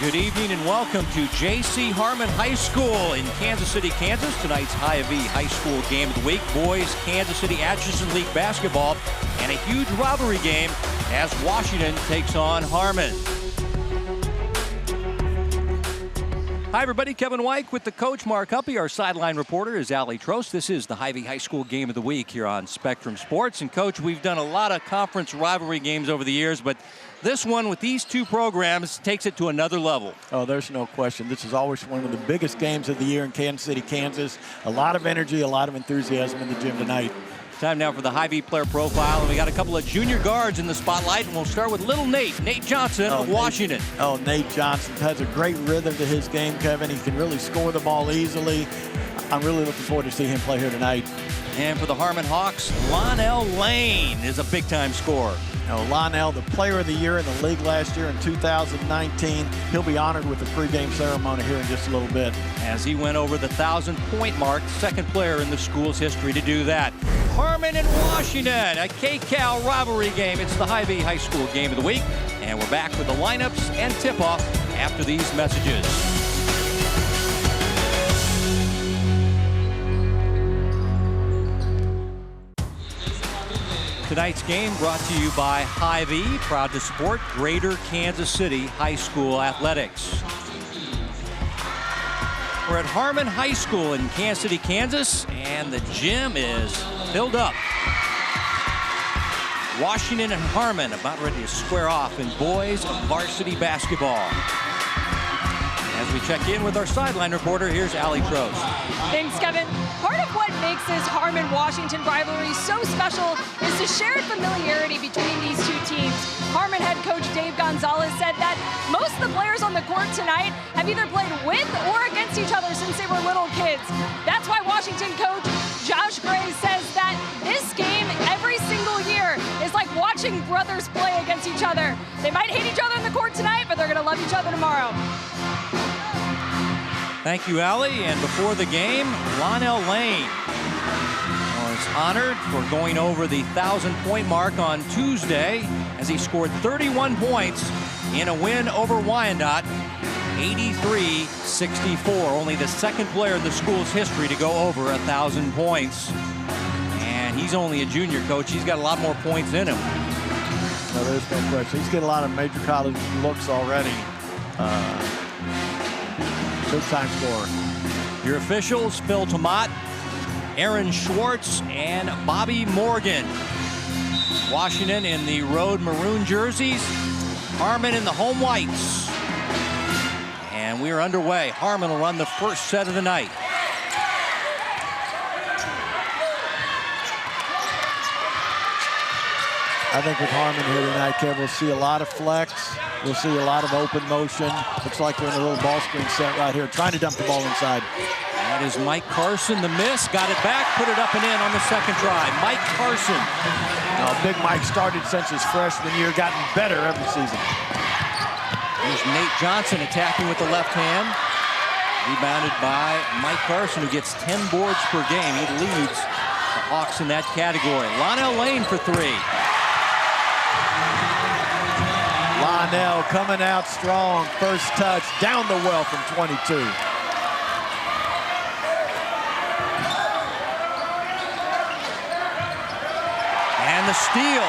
Good evening and welcome to J.C. Harmon High School in Kansas City, Kansas. Tonight's Hy-Vee High School game of the week. Boys Kansas City Atchison League basketball and a huge rivalry game as Washington takes on Harmon. Hi everybody, Kevin White with the coach Mark Huppy. Our sideline reporter is Allie Trost. This is the Hy-Vee High School game of the week here on Spectrum Sports. And coach, we've done a lot of conference rivalry games over the years, but this one with these two programs takes it to another level. Oh, there's no question. This is always one of the biggest games of the year in Kansas City, Kansas. A lot of energy, a lot of enthusiasm in the gym tonight. Time now for the Hy-Vee player profile, and we got a couple of junior guards in the spotlight, and we'll start with little Nate Johnson of Washington. Nate Johnson has a great rhythm to his game, Kevin. He can really score the ball easily. I'm really looking forward to see him play here tonight. And for the Harmon Hawks, Lonnell Lane is a big-time scorer. Lonnell, the player of the year in the league last year in 2019. He'll be honored with the pregame ceremony here in just a little bit. As he went over the 1,000-point mark, second player in the school's history to do that. Harmon and Washington, a K-Cal rivalry game. It's the Hy-Vee High School game of the week. And we're back with the lineups and tip-off after these messages. Tonight's game brought to you by Hy-Vee, proud to support Greater Kansas City High School athletics. We're at Harmon High School in Kansas City, Kansas, and the gym is filled up. Washington and Harmon about ready to square off in boys varsity basketball. As we check in with our sideline reporter, here's Allie Trost. Thanks, Kevin. Part of what makes this Harmon-Washington rivalry so special is the shared familiarity between these two teams. Harmon head coach Dave Gonzalez said that most of the players on the court tonight have either played with or against each other since they were little kids. That's why Washington coach Josh Gray says that this game every single year is like watching brothers play against each other. They might hate each other on the court tonight, but they're going to love each other tomorrow. Thank you, Allie. And before the game, Lonnell Lane was honored for going over the 1,000-point mark on Tuesday as he scored 31 points in a win over Wyandotte, 83-64. Only the second player in the school's history to go over 1,000 points. And he's only a junior, coach. He's got a lot more points in him. No, there's no question. He's getting a lot of major college looks already. Big-time scorer. Your officials, Phil Tomat, Aaron Schwartz, and Bobby Morgan. Washington in the road maroon jerseys, Harmon in the home whites. And we are underway. Harmon will run the first set of the night. I think with Harmon here tonight, Kev, we'll see a lot of flex. We'll see a lot of open motion. Looks like they're in a little ball screen set right here, trying to dump the ball inside. That is Mike Carson, the miss. Got it back, put it up and in on the second try. Mike Carson. Big Mike started since his freshman year, gotten better every season. Here's Nate Johnson attacking with the left hand. Rebounded by Mike Carson, who gets 10 boards per game. He leads the Hawks in that category. Lonnell Lane for three. Lonnell coming out strong. First touch down the well from 22. And the steal.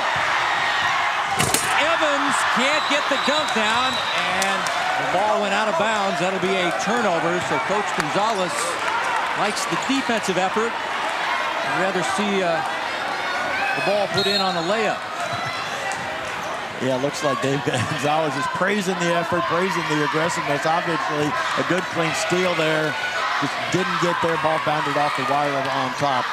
Evans can't get the dunk down, and the ball went out of bounds. That'll be a turnover, so Coach Gonzalez likes the defensive effort. I'd rather see the ball put in on a layup. Yeah, it looks like Dave Gonzalez is praising the effort, praising the aggressiveness. Obviously, a good clean steal there. Just didn't get there. Ball bounded off the wire on top.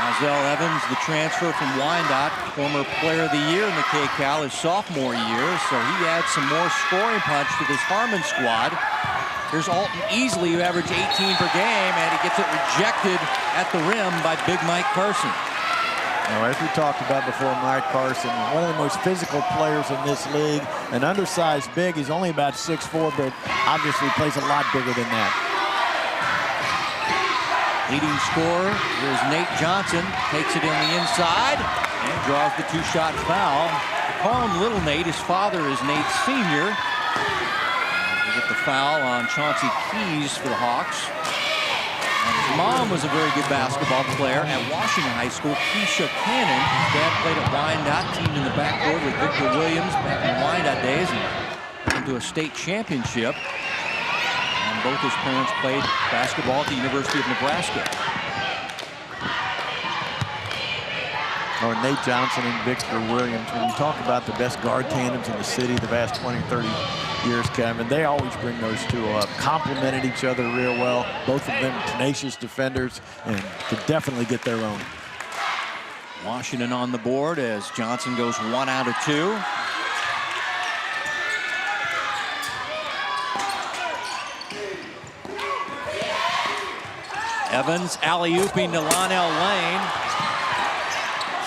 Mizell Evans, the transfer from Wyandotte, former player of the year in the K-Cal his sophomore year, so he adds some more scoring punch to this Harmon squad. Here's Alton Easley, who averaged 18 per game, and he gets it rejected at the rim by Big Mike Carson. Now, as we talked about before, Mike Carson, one of the most physical players in this league, an undersized big. He's only about 6'4", but obviously plays a lot bigger than that. Leading scorer, here's Nate Johnson, takes it in the inside and draws the two-shot foul. call him Little Nate. His father is Nate Sr. We get the foul on Chauncey Keys for the Hawks. And his mom was a very good basketball player at Washington High School, Keisha Cannon. His dad played at Wyandotte, teamed in the backcourt with Victor Williams back in the Wyandotte days, and went to a state championship. And both his parents played basketball at the University of Nebraska. Or Nate Johnson and Victor Williams. When you talk about the best guard tandems in the city the past 20, 30 years, Kevin, they always bring those two up. Complemented each other real well. Both of them tenacious defenders and could definitely get their own. Washington on the board as Johnson goes 1 out of 2. Evans alley-ooping to Lonnell Lane.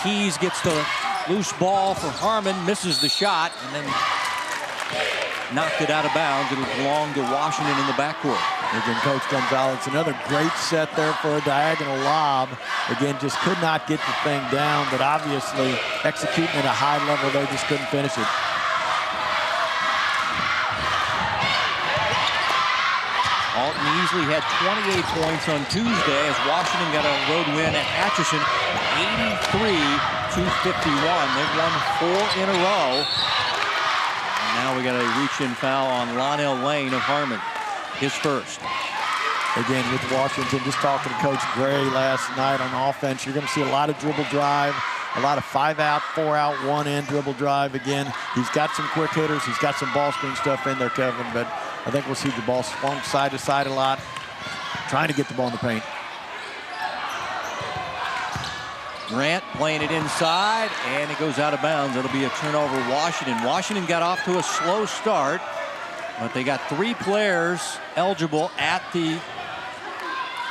Keys gets the loose ball for Harmon, misses the shot, and then knocked it out of bounds. It'll belong to Washington in the backcourt. Again, Coach Gonzalez, another great set there for a diagonal lob. Again, just could not get the thing down, but obviously executing at a high level, they just couldn't finish it. Alton Easley had 28 points on Tuesday as Washington got a road win at Atchison, 83-51. They've won 4 in a row. And now we got a reach-in foul on Lonnell Lane of Harmon, his first. Again, with Washington, just talking to Coach Gray last night on offense, you're going to see a lot of dribble drive, a lot of 5-out, 4-out, 1-in dribble drive. Again, he's got some quick hitters. He's got some ball screen stuff in there, Kevin, but I think we'll see the ball swung side to side a lot, trying to get the ball in the paint. Grant playing it inside, and it goes out of bounds. It'll be a turnover, Washington. Washington got off to a slow start, but they got 3 players eligible at the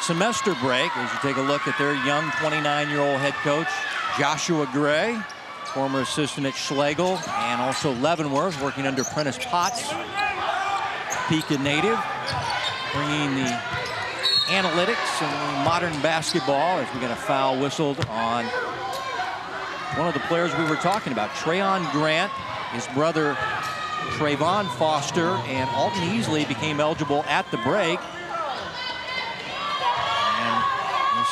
semester break. As you take a look at their young 29-year-old head coach, Joshua Gray, former assistant at Schlegel, and also Leavenworth, working under Prentice Potts. Topeka native, bringing the analytics and modern basketball as we got a foul whistled on one of the players we were talking about, Trayon Grant. His brother Trayvon Foster and Alton Easley became eligible at the break. And this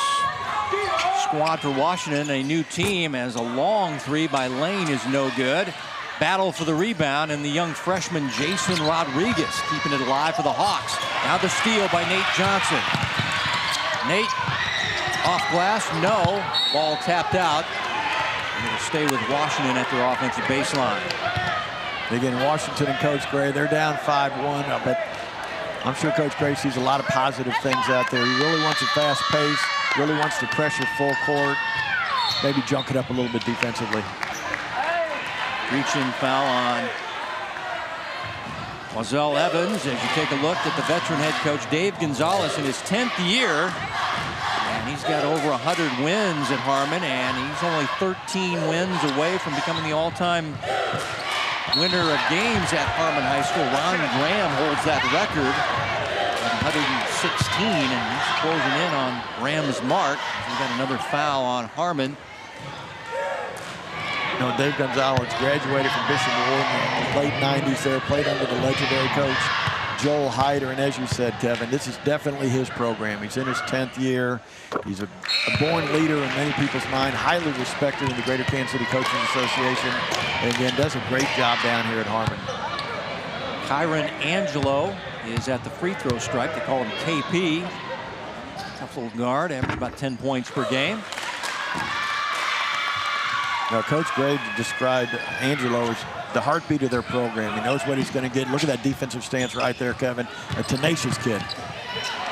squad for Washington, a new team, as a long 3 by Lane is no good. Battle for the rebound, and the young freshman Jason Rodriguez keeping it alive for the Hawks. Now the steal by Nate Johnson. Nate off glass, no. Ball tapped out. It'll stay with Washington at their offensive baseline. Again, Washington and Coach Gray, they're down 5-1, but I'm sure Coach Gray sees a lot of positive things out there. He really wants a fast pace, really wants to pressure full court, maybe junk it up a little bit defensively. Reach-in foul on Wazell Evans as you take a look at the veteran head coach Dave Gonzalez in his 10th year. And he's got over 100 wins at Harmon, and he's only 13 wins away from becoming the all-time winner of games at Harmon High School. Ron Graham holds that record at 116, and he's closing in on Graham's mark. We've got another foul on Harmon. You know, Dave Gonzalez graduated from Bishop Warden in the late 90s there, played under the legendary coach Joel Hyder, and as you said, Kevin, this is definitely his program. He's in his 10th year. He's a born leader in many people's mind, highly respected in the Greater Kansas City Coaching Association, and again, does a great job down here at Harmon. Kyron Angelo is at the free throw stripe. They call him KP. Tough little guard, average about 10 points per game. Now, Coach Gray described Angelo as the heartbeat of their program. He knows what he's going to get. Look at that defensive stance right there, Kevin. A tenacious kid.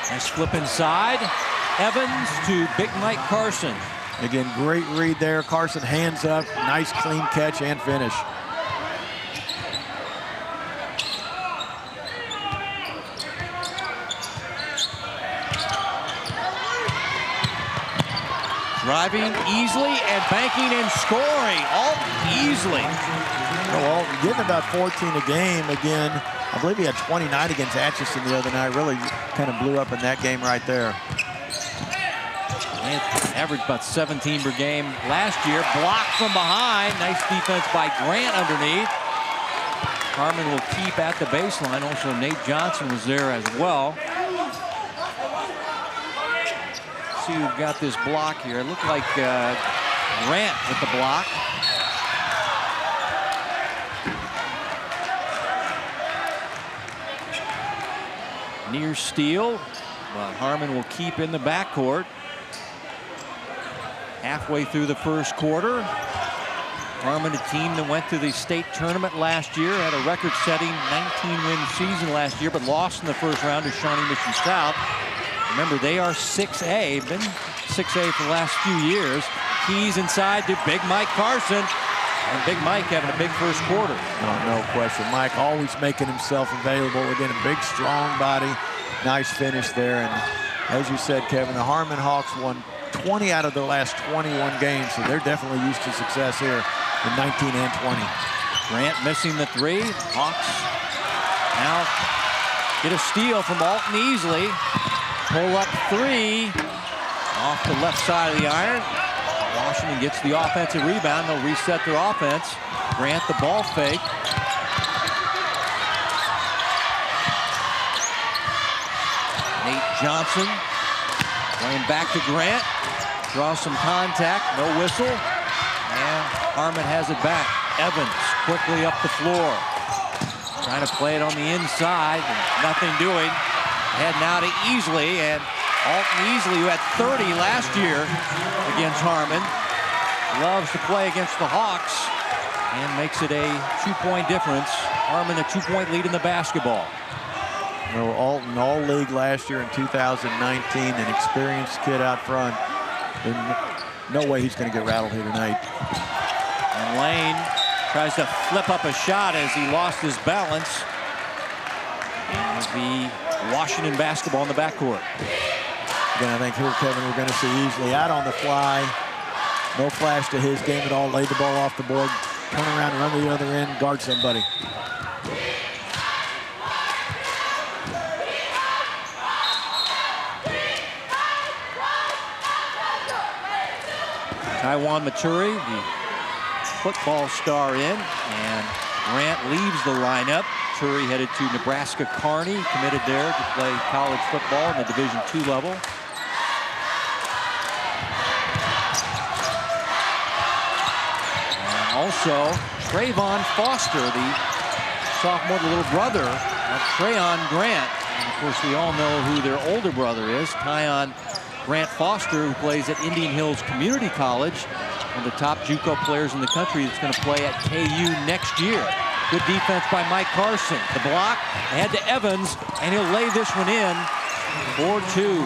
Nice flip inside. Evans to Big Mike Carson. Again, great read there. Carson hands up. Nice clean catch and finish. Driving easily and banking and scoring. Alton Easley. Well, getting about 14 a game again. I believe he had 29 against Atchison the other night. Really kind of blew up in that game right there. Grant averaged about 17 per game last year. Blocked from behind. Nice defense by Grant underneath. Harmon will keep at the baseline. Also, Nate Johnson was there as well. See who've got this block here. It looked like Grant with the block. Near steal, but Harmon will keep in the backcourt. Halfway through the first quarter, Harmon, a team that went to the state tournament last year, had a record-setting 19-win season last year, but lost in the first round to Shawnee Mission South. Remember, they are 6A, been 6A for the last few years. Keys inside to Big Mike Carson. And Big Mike having a big first quarter. No question. Mike always making himself available. Again, a big, strong body. Nice finish there. And as you said, Kevin, the Harmon Hawks won 20 out of their last 21 games, so they're definitely used to success here in 19 and 20. Grant missing the three. Hawks now get a steal from Alton Easley. Pull up three off the left side of the iron. Washington gets the offensive rebound. They'll reset their offense. Grant the ball fake. Nate Johnson playing back to Grant. Draws some contact. No whistle. And Harmon has it back. Evans quickly up the floor. Trying to play it on the inside. Nothing doing. Heading out to Easley. And Alton Easley, who had 30 last year against Harmon, loves to play against the Hawks and makes it a 2-point difference. Harmon a 2-point lead in the basketball. No, Alton all league last year in 2019, an experienced kid out front. There's no way he's going to get rattled here tonight. And Lane tries to flip up a shot as he lost his balance. And it'll be Washington basketball in the backcourt. Again, I think here, Kevin, we're going to see Easley out on the fly. No flash to his game at all. Laid the ball off the board. Turn around and run to the other end. Guard somebody. Taiwan Maturi, the football star in, and Grant leaves the lineup. Maturi headed to Nebraska Kearney, committed there to play college football in the Division II level. Also, Trayvon Foster, the sophomore, the little brother of Trayon Grant. And of course, we all know who their older brother is, Tyon Grant Foster, who plays at Indian Hills Community College, one of the top JUCO players in the country that's going to play at KU next year. Good defense by Mike Carson. The block ahead to Evans, and he'll lay this one in. 4-2.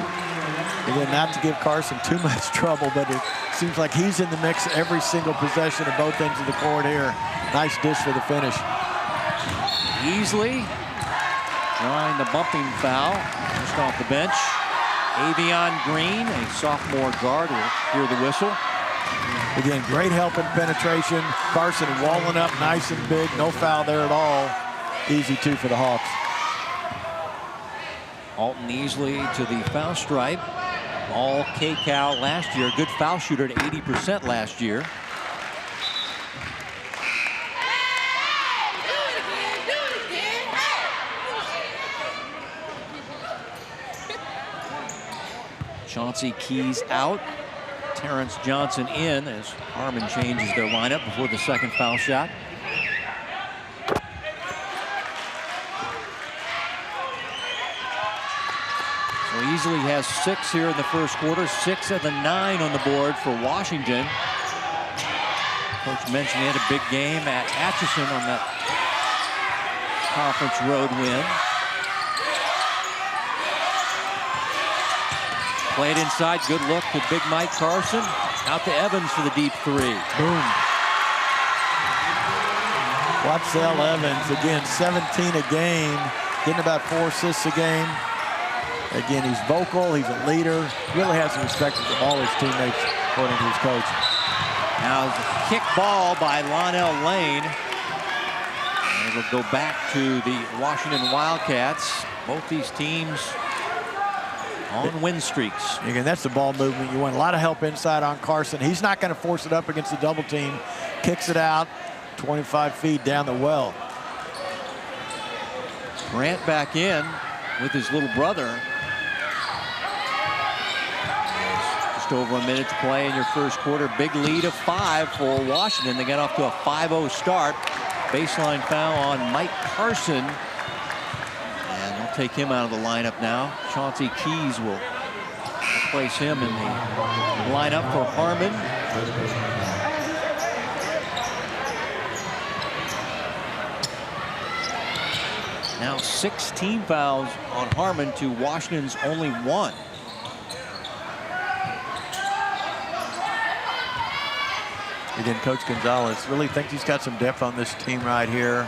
Again, not to give Carson too much trouble, but it seems like he's in the mix every single possession of both ends of the court here. Nice dish for the finish. Easley drawing the bumping foul just off the bench. Avion Green, a sophomore guard, will hear the whistle. Again, great help in penetration. Carson walling up nice and big. No foul there at all. Easy two for the Hawks. Alton Easley to the foul stripe. All KCal last year. Good foul shooter at 80% last year. Chauncey Keys out. Terrence Johnson in as Harmon changes their lineup before the second foul shot. So Easley has 6 here in the first quarter, 6 of the 9 on the board for Washington. Coach mentioned he had a big game at Atchison on that conference road win. Played inside, good look to Big Mike Carson. Out to Evans for the deep three. Boom. Watzel Evans, again, 17 a game, getting about 4 assists a game. Again, he's vocal, he's a leader, really has some respect for all his teammates, according to his coach. Now, the kick ball by Lonnell Lane. And it'll go back to the Washington Wildcats. Both these teams on win streaks. Again, that's the ball movement. You want a lot of help inside on Carson. He's not going to force it up against the double team. Kicks it out 25 feet down the well. Grant back in with his little brother. Just over a minute to play in your first quarter. Big lead of 5 for Washington. They got off to a 5-0 start. Baseline foul on Mike Carson. And they'll take him out of the lineup now. Chauncey Keys will place him in the lineup for Harmon. Now 16 fouls on Harmon to Washington's only 1. Again, Coach Gonzalez really thinks he's got some depth on this team right here.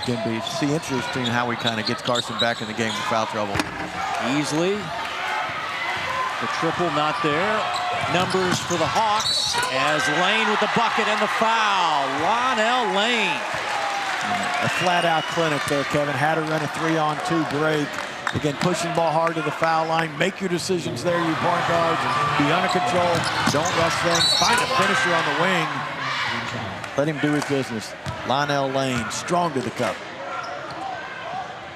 Going to be interesting how he kind of gets Carson back in the game with foul trouble. Easily. The triple not there. Numbers for the Hawks as Lane with the bucket and the foul. Ronell Lane. A flat-out clinic there, Kevin. Had to run a 3-on-2 break. Again, pushing the ball hard to the foul line. Make your decisions there, you point guards. Be under control. Don't rush things. Find a finisher on the wing. Let him do his business. Lionel Lane, strong to the cup.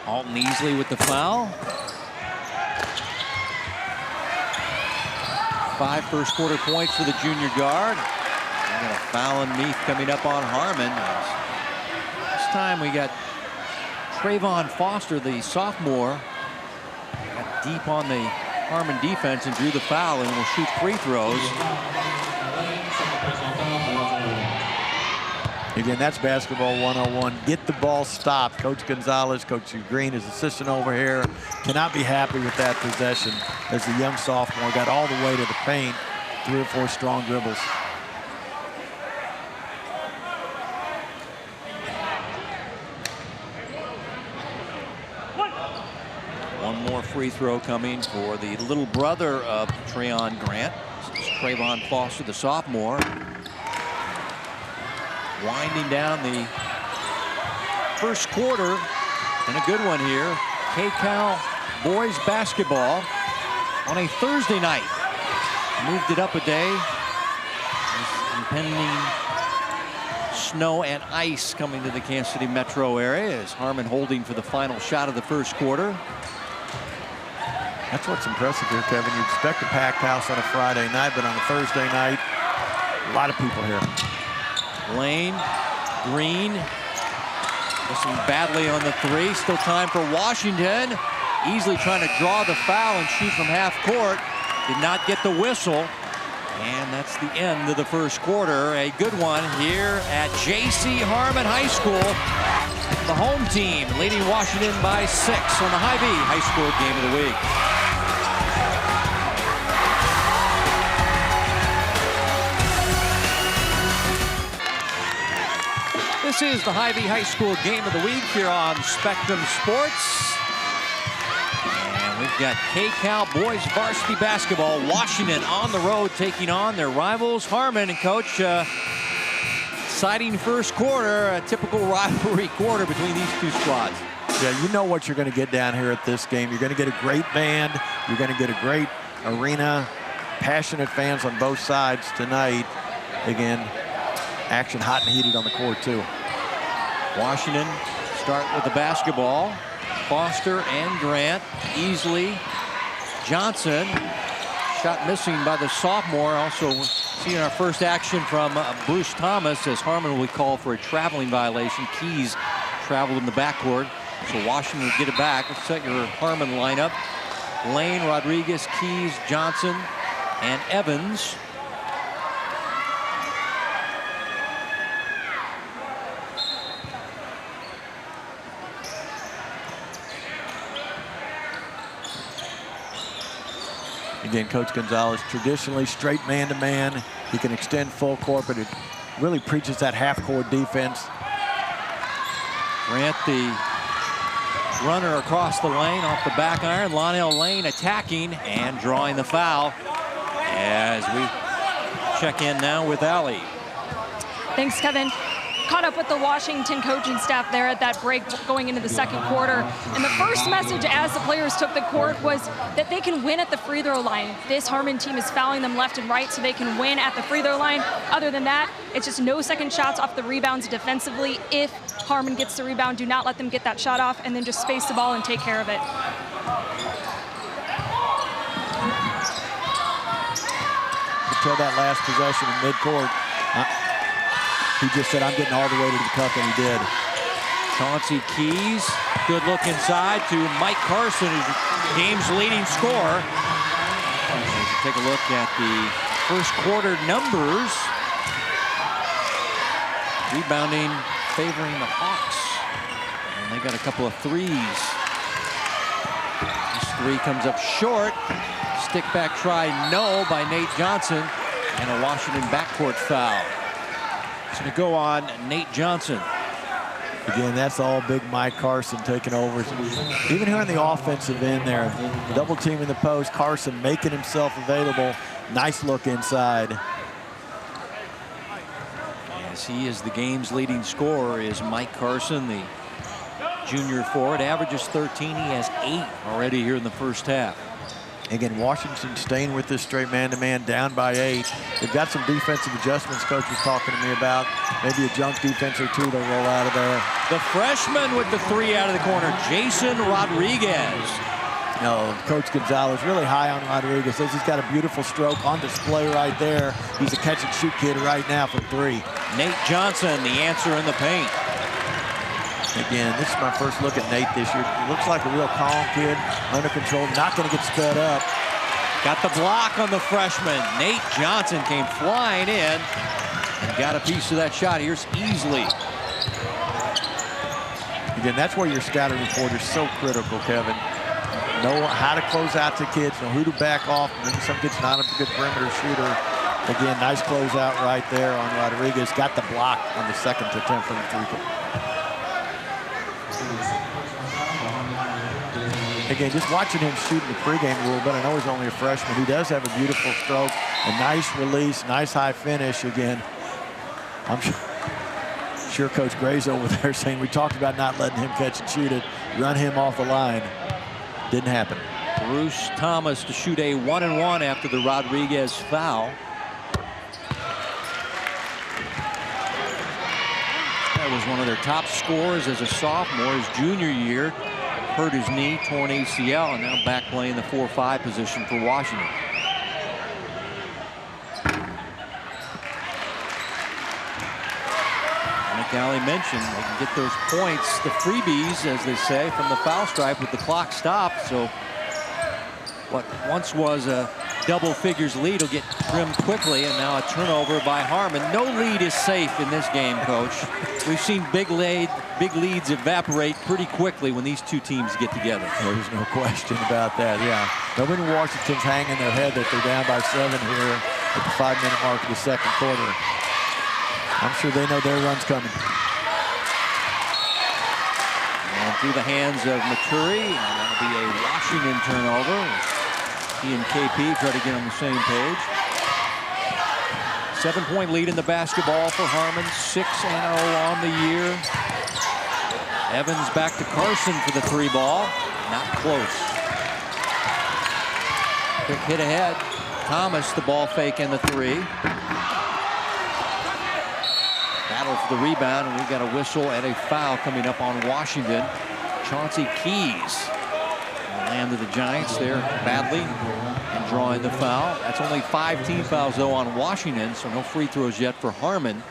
Alton easily with the foul. 5 first quarter points for the junior guard. We got a foul underneath coming up on Harmon. This time we got Trayvon Foster, the sophomore, got deep on the Harmon defense and drew the foul and will shoot free throws. Again, that's basketball 101. Get the ball stopped. Coach Gonzalez, Coach Green, his assistant over here, cannot be happy with that possession as the young sophomore got all the way to the paint. 3 or 4 strong dribbles. One more free throw coming for the little brother of Trayon Grant. This is Trayvon Foster, the sophomore. Winding down the first quarter, and a good one here. K-Cal boys basketball on a Thursday night. Moved it up a day. There's impending snow and ice coming to the Kansas City metro area as Harmon holding for the final shot of the first quarter. That's what's impressive here, Kevin. You expect a packed house on a Friday night, but on a Thursday night, a lot of people here. Lane, Green, missing badly on the 3. Still time for Washington. Easily trying to draw the foul and shoot from half court. Did not get the whistle. And that's the end of the first quarter. A good one here at J.C. Harmon High School. The home team leading Washington by 6 on the Hy-Vee High School Game of the Week. This is the Hy-Vee High School Game of the Week here on Spectrum Sports. And we've got K-Cal boys varsity basketball. Washington on the road taking on their rivals Harmon. And Coach, exciting first quarter, a typical rivalry quarter between these two squads. Yeah, you know what you're going to get down here at this game. You're going to get a great band. You're going to get a great arena. Passionate fans on both sides tonight. Again, action hot and heated on the court, too. Washington start with the basketball. Foster and Grant. Easley, Johnson. Shot missing by the sophomore. Also seeing our first action from Bruce Thomas as Harmon will be called for a traveling violation. Keys traveled in the backcourt. So Washington will get it back. Let's set your Harmon lineup. Lane, Rodriguez, Keys, Johnson, and Evans. Again, Coach Gonzalez, traditionally straight man-to-man. He can extend full court, but it really preaches that half-court defense. Grant, the runner across the lane off the back iron. Lionel Lane attacking and drawing the foul as we check in now with Allie. Thanks, Kevin. caught up with the Washington coaching staff there at that break going into the second quarter. And the first message as the players took the court was that they can win at the free throw line. This Harmon team is fouling them left and right so they can win at the free throw line. Other than that, it's just no second shots off the rebounds defensively. If Harmon gets the rebound, do not let them get that shot off, and then just space the ball and take care of it. Until that last possession in midcourt, he just said, I'm getting all the way to the cup, and he did. Chauncey Keys, good look inside to Mike Carson, who's the game's leading scorer. As you take a look at the first quarter numbers, rebounding favoring the Hawks. And they got a couple of threes. This three comes up short. Stick back try, no, by Nate Johnson, and a Washington backcourt foul. It's going to go on Nate Johnson. Again, that's all big Mike Carson taking over. Even here on the offensive end there, double team in the post, Carson making himself available. Nice look inside. Yes, he is the game's leading scorer, is Mike Carson, the junior forward. Averages 13, he has 8 already here in the first half. Again, Washington staying with this straight man-to-man, down by 8. They've got some defensive adjustments Coach was talking to me about. Maybe a junk defense or two they'll roll out of there. The freshman with the 3 out of the corner, Jason Rodriguez. No, Coach Gonzalez really high on Rodriguez. Says he's got a beautiful stroke on display right there. He's a catch-and-shoot kid right now from 3. Nate Johnson, the answer in the paint. Again, this is my first look at Nate this year. He looks like a real calm kid, under control, not going to get sped up. Got the block on the freshman. Nate Johnson came flying in and got a piece of that shot. Here's Easley. Again, that's where your scouting report is so critical, Kevin. Know how to close out to kids, know who to back off. Maybe some kid's not a good perimeter shooter. Again, nice closeout right there on Rodriguez. Got the block on the second attempt from the 3. Again, just watching him shoot in the pregame a little bit, I know he's only a freshman. He does have a beautiful stroke, a nice release, nice high finish. Again, I'm sure Coach Gray's over there saying we talked about not letting him catch and shoot it, run him off the line. Didn't happen. Bruce Thomas to shoot a 1-and-1 after the Rodriguez foul. That was one of their top scorers as a sophomore. His junior year, hurt his knee, torn ACL, and now back playing the 4-5 position for Washington. Like Ali mentioned, they can get those points, the freebies, as they say, from the foul stripe with the clock stopped. So what once was a double figures lead will get trimmed quickly, and now a turnover by Harmon. No lead is safe in this game, Coach. We've seen big leads evaporate pretty quickly when these two teams get together. There's no question about that, yeah. Nobody in Washington's hanging their head that they're down by 7 here at the 5-minute mark of the second quarter. I'm sure they know their run's coming. And through the hands of Maturi, and that'll be a Washington turnover. He and KP try to get on the same page. 7-point lead in the basketball for Harmon, 6-0 on the year. Evans back to Carson for the 3 ball. Not close. Quick hit ahead. Thomas, the ball fake and the 3. Battle for the rebound, and we've got a whistle and a foul coming up on Washington. Chauncey Keys will land to the Giants there badly and drawing the foul. That's only 5 team fouls, though, on Washington, so no free throws yet for Harmon.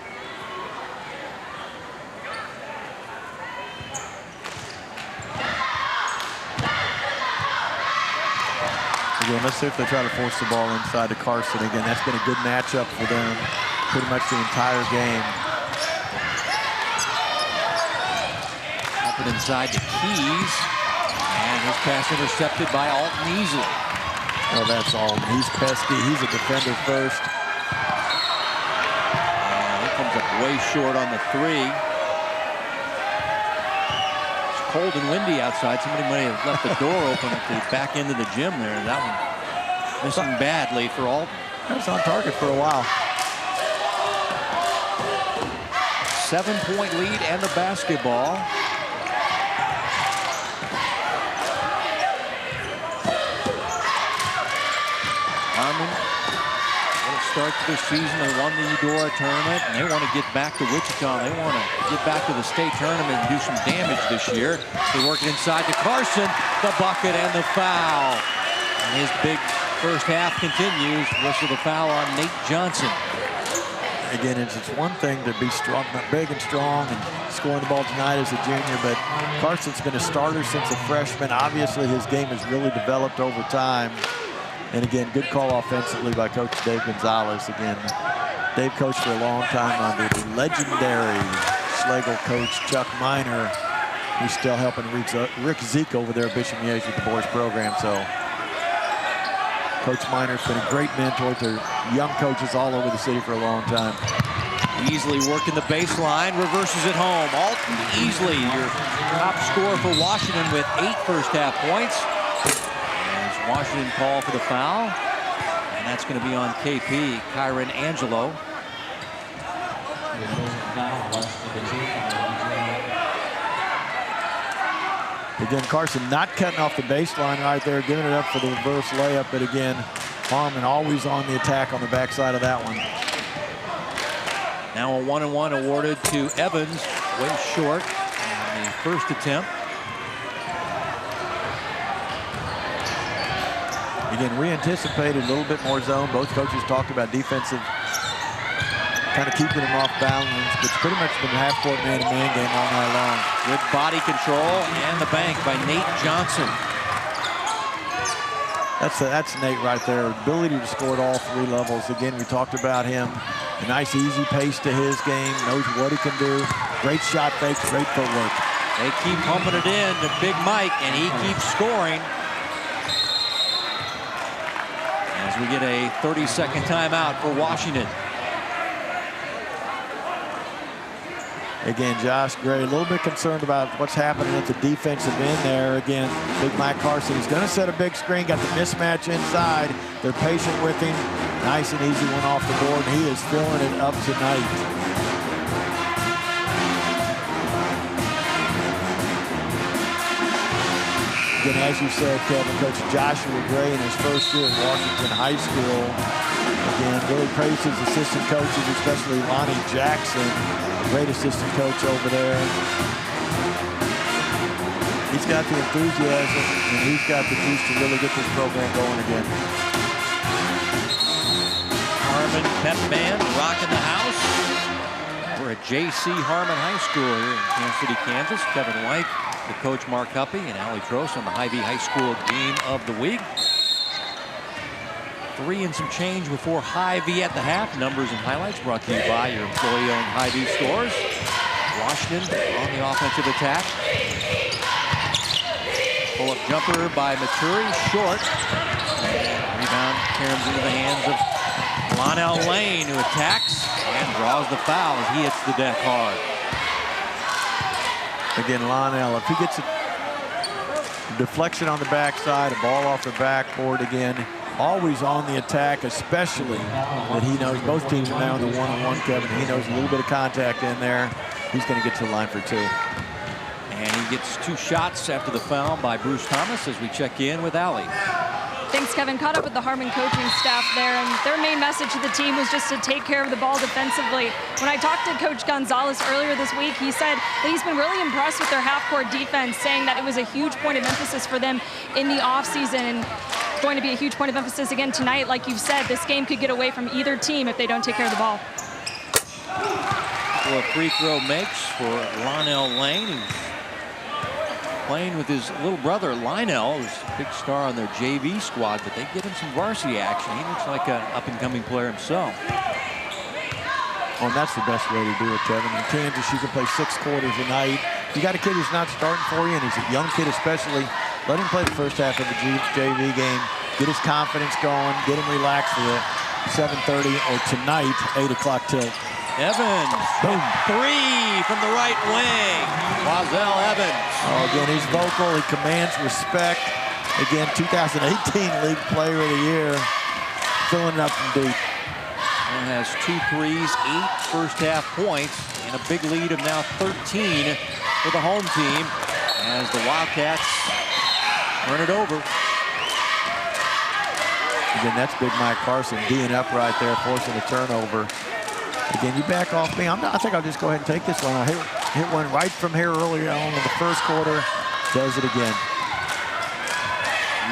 Again, let's see if they try to force the ball inside to Carson. Again, that's been a good matchup for them pretty much the entire game. Up and inside to Keys. And his pass intercepted by Alton Easley. Oh, that's Alton. He's pesky. He's a defender first. And he comes up way short on the 3. It's cold and windy outside. Somebody might have left the door open at the back end of the gym there. That one missing badly for Alton. That was on target for a while. 7-point lead and the basketball. Harmon, what a start to the season. They won the Eudora tournament, and they want to get back to Wichita. They want to get back to the state tournament and do some damage this year. They work it inside to Carson, the bucket and the foul. And his big first half continues. Whistle the foul on Nate Johnson. Again, it's one thing to be strong, big and strong, and scoring the ball tonight as a junior, but Carson's been a starter since a freshman. Obviously, his game has really developed over time. And again, good call offensively by Coach Dave Gonzalez. Again, Dave coached for a long time under the legendary Schlegel coach Chuck Miner, who's still helping Rick Zeke over there at Bishop Miege with the boys program. So Coach Miner's been a great mentor to young coaches all over the city for a long time. Easily working the baseline, reverses it home. Alton Easley, your top scorer for Washington with 8 first-half points. As Washington call for the foul, and that's going to be on KP, Kyron Angelo. Again, Carson not cutting off the baseline right there, giving it up for the reverse layup. But again, Harmon always on the attack on the backside of that one. Now a 1-and-1 awarded to Evans, way short on the first attempt. Again, we anticipated a little bit more zone. Both coaches talked about defensive, kind of keeping them off balance. It's pretty much been half-court man-to-man game all night long. Good body control and the bank by Nate Johnson. That's Nate right there. Ability to score at all 3 levels. Again, we talked about him. A nice, easy pace to his game. Knows what he can do. Great shot fakes, great footwork. They keep pumping it in to Big Mike, and he keeps scoring. As we get a 30-second timeout for Washington. Again, Josh Gray a little bit concerned about what's happening at the defensive end there. Again, Big Mike Carson, he's going to set a big screen, got the mismatch inside. They're patient with him. Nice and easy one off the board. He is filling it up tonight. Again, as you said, Kevin, Coach Joshua Gray in his first year at Washington High School. Again, really praised his assistant coaches, especially Lonnie Jackson, a great assistant coach over there. He's got the enthusiasm, and he's got the juice to really get this program going again. Harmon Pep Band rocking the house. We're at J.C. Harmon High School here in Kansas City, Kansas. Kevin White, the coach Mark Huppy, and Allie Trost on the Hy-Vee High School Game of the Week. 3 and some change before Hy-Vee at the half. Numbers and highlights brought to you by your employee-owned Hy-Vee stores. Washington on the offensive attack. Pull-up jumper by Maturi, short. Rebound caroms into the hands of Lonell Lane, who attacks and draws the foul as he hits the deck hard. Again, Lonell, if he gets a deflection on the backside, a ball off the backboard again, always on the attack, especially that he knows both teams are now in the 1-on-1, Kevin. He knows a little bit of contact in there. He's going to get to the line for 2. And he gets 2 shots after the foul by Bruce Thomas as we check in with Allie. Thanks, Kevin. Caught up with the Harmon coaching staff there, and their main message to the team was just to take care of the ball defensively. When I talked to Coach Gonzalez earlier this week, he said that he's been really impressed with their half-court defense, saying that it was a huge point of emphasis for them in the offseason, and going to be a huge point of emphasis again tonight. Like you've said, this game could get away from either team if they don't take care of the ball. Well, a free throw makes for Lonell Lane, who's playing with his little brother Lionel, who's a big star on their JV squad, but they get him some varsity action. He looks like an up-and-coming player himself. Oh, and that's the best way to do it, Kevin. In Kansas, you can play 6 quarters a night. You got a kid who's not starting for you, and he's a young kid especially. Let him play the first half of the JV game. Get his confidence going. Get him relaxed for the 7:30 or tonight, 8 o'clock tilt. Evans, boom, 3 from the right wing. Wazell Evans. Oh, again, he's vocal. He commands respect. Again, 2018 League Player of the Year. Filling it up from deep. Now has 2 threes, 8 first-half points, and a big lead of now 13 for the home team as the Wildcats turn it over. Again, that's big Mike Carson D'ing up right there, forcing a turnover. Again, you back off me. I think I'll just go ahead and take this one. I hit one right from here earlier on in the first quarter. Does it again.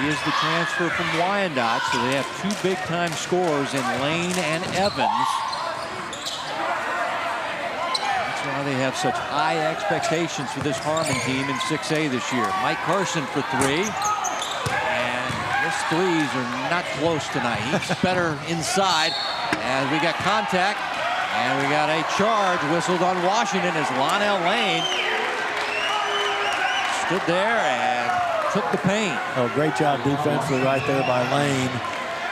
He is the transfer from Wyandotte, so they have 2 big-time scorers in Lane and Evans. That's why they have such high expectations for this Harmon team in 6A this year. Mike Carson for 3. And his threes are not close tonight. He's better inside. As we got contact, and we got a charge whistled on Washington as Lonell Lane stood there and took the paint. Oh, great job defensively right there by Lane.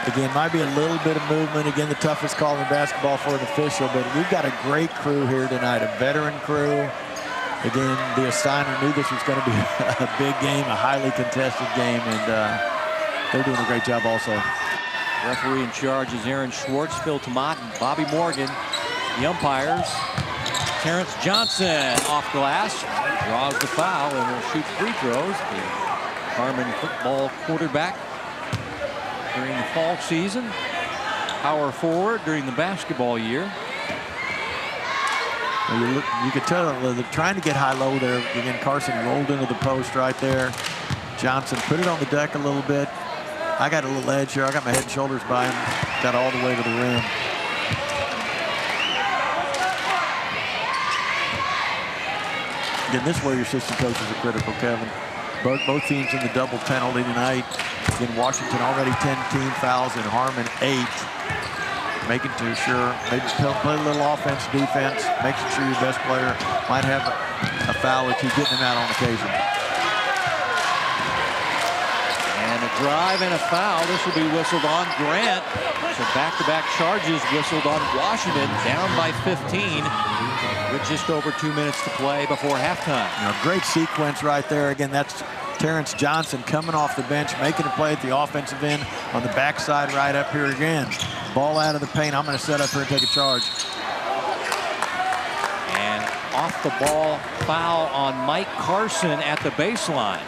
Again, might be a little bit of movement. Again, the toughest call in basketball for an official, but we've got a great crew here tonight, a veteran crew. Again, the assigner knew this was going to be a big game, a highly contested game, and they're doing a great job also. Referee in charge is Aaron Schwartz, Phil Tomat, and Bobby Morgan. The umpires, Terrence Johnson off glass, draws the foul, and will shoot free throws. The Harmon football quarterback during the fall season, power forward during the basketball year. Well, you could tell they're trying to get high-low there. Again, Carson rolled into the post right there. Johnson put it on the deck a little bit. I got a little edge here. I got my head and shoulders by him. Got all the way to the rim. Again, this is where your assistant coaches are critical, Kevin. Both teams in the double penalty tonight. Again, Washington already 10 team fouls and Harmon 8. Making sure, maybe play a little offense, defense, making sure your best player might have a foul or two, getting him out on occasion. And a drive and a foul. This will be whistled on Grant. So back-to-back charges whistled on Washington, down by 15 with just over 2 minutes to play before halftime. You know, great sequence right there. Again, that's Terrence Johnson coming off the bench, making a play at the offensive end on the backside right up here again. Ball out of the paint. I'm going to set up here and take a charge. And off the ball foul on Mike Carson at the baseline.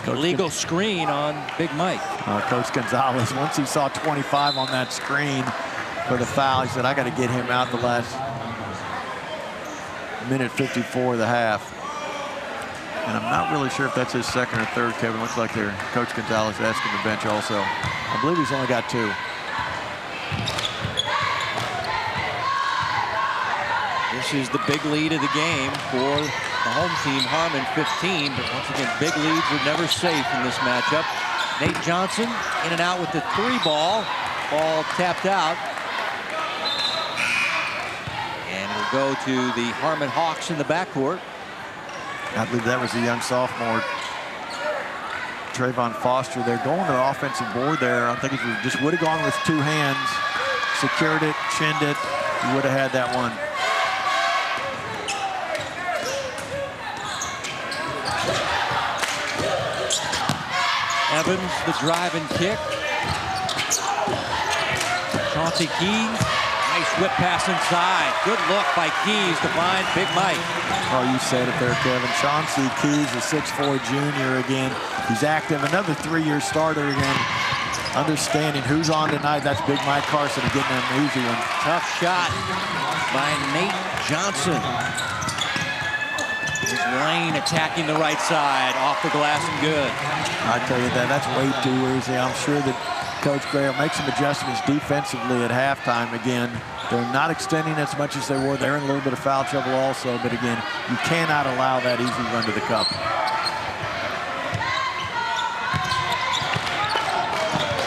Illegal screen on Big Mike. Coach Gonzalez, once he saw 25 on that screen for the foul, he said, I got to get him out the last minute 54 of the half. And I'm not really sure if that's his second or third, Kevin. Looks like they're Coach Gonzalez asking the bench also. I believe he's only got 2. This is the big lead of the game for the home team, Harmon 15. But once again, big leads are never safe in this matchup. Nate Johnson in and out with the 3 ball. Ball tapped out. And we'll go to the Harmon Hawks in the backcourt. I believe that was the young sophomore, Trayvon Foster. They're going to the offensive board there. I think if he just would have gone with 2 hands, secured it, chinned it, he would have had that one. Evans, the drive and kick. Chauncey Keys, nice whip pass inside. Good look by Keys to find Big Mike. Oh, you said it there, Kevin. Chauncey Keys, a 6'4" junior again. He's active, another 3-year starter again. Understanding who's on tonight, that's Big Mike Carson getting an easy one. Tough shot by Nate Johnson. Here's Lane attacking the right side, off the glass and good. I tell you that's way too easy. I'm sure that Coach Gray will make some adjustments defensively at halftime again. They're not extending as much as they were. They're in a little bit of foul trouble also, but again, you cannot allow that easy run to the cup.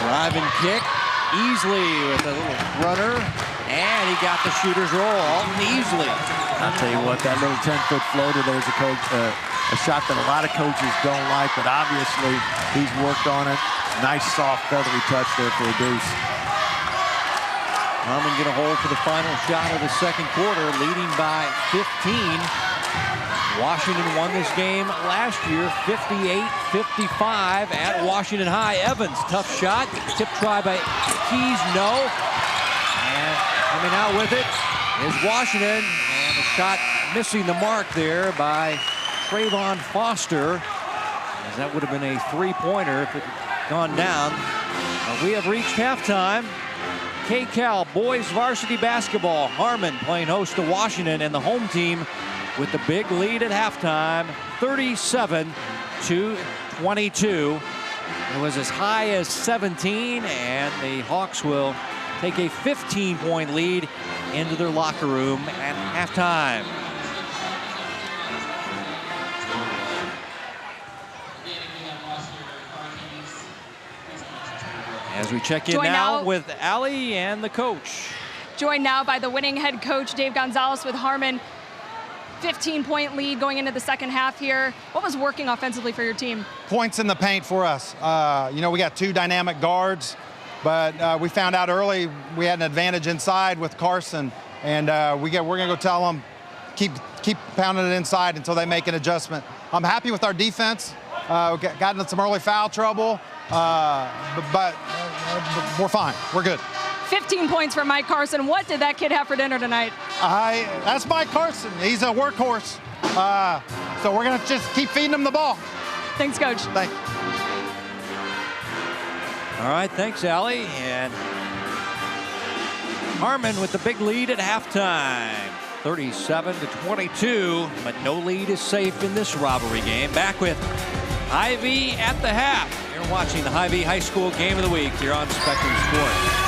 Drive and kick, Easley with a little runner, and he got the shooter's roll, Alton Easley. I'll tell you what, that little 10-foot floater, there's a shot that a lot of coaches don't like, but obviously he's worked on it. Nice, soft, feathery touch there for a deuce. Harmon get a hold for the final shot of the second quarter, leading by 15. Washington won this game last year, 58-55 at Washington High. Evans, tough shot, tip try by Keys, no. And Coming out with it is Washington, and a shot missing the mark there by Trayvon Foster, as that would have been a three-pointer if it had gone down. We have reached halftime. K-Cal boys varsity basketball. Harmon playing host to Washington, and the home team with the big lead at halftime, 37-22. It was as high as 17, and the Hawks will take a 15-point lead into their locker room at halftime. As we check in now with Allie and the coach. Joined now by the winning head coach, Dave Gonzalez, with Harmon. 15-point lead going into the second half here. What was working offensively for your team? Points in the paint for us. You know, we got two dynamic guards, but we found out early we had an advantage inside with Carson, and we're going to go tell them, keep pounding it inside until they make an adjustment. I'm happy with our defense. We got into some early foul trouble, but we're fine. We're good. 15 points for Mike Carson. What did that kid have for dinner tonight? That's Mike Carson. He's a workhorse. So we're going to just keep feeding him the ball. Thanks, Coach. Thanks. All right, thanks, Allie. And Harmon with the big lead at halftime, 37-22, but no lead is safe in this rivalry game. Back with Hy-Vee at the half. You're watching the Hy-Vee High School Game of the Week here on Spectrum Sports.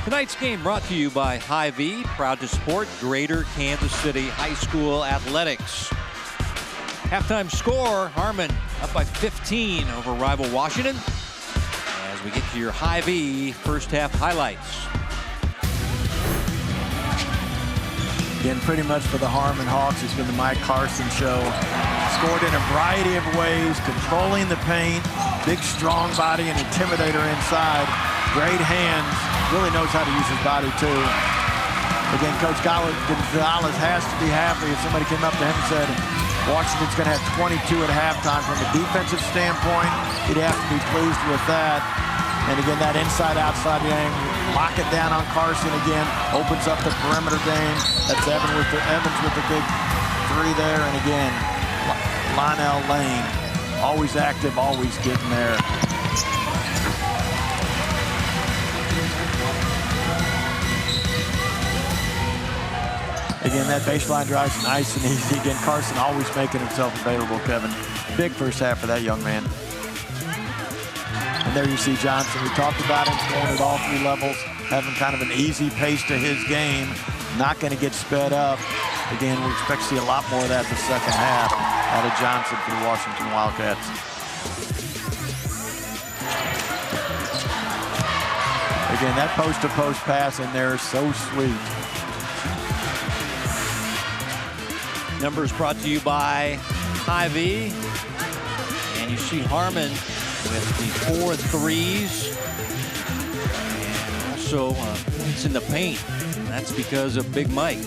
Tonight's game brought to you by Hy-Vee, proud to support Greater Kansas City High School athletics. Halftime score, Harmon up by 15 over rival Washington. As we get to your Hy-Vee first half highlights. Again, pretty much for the Harmon Hawks, it's been the Mike Carson show. Scored in a variety of ways, controlling the paint, big strong body and intimidator inside, great hands, really knows how to use his body too. Again, Coach Gonzalez has to be happy if somebody came up to him and said, Washington's going to have 22 at halftime. From a defensive standpoint, he'd have to be pleased with that. And again, that inside-outside game, lock it down on Carson again, opens up the perimeter game. That's Evans with the big three there. And again, Lionel Lane, always active, always getting there. Again, that baseline drive's nice and easy. Again, Carson always making himself available, Kevin. Big first half for that young man. And there you see Johnson. We talked about him going at all three levels, having kind of an easy pace to his game, not going to get sped up. Again, we expect to see a lot more of that in the second half out of Johnson for the Washington Wildcats. Again, that post-to-post pass in there is so sweet. Numbers brought to you by Hy-Vee. And you see Harmon with the 4 threes. And also points in the paint. And that's because of Big Mike.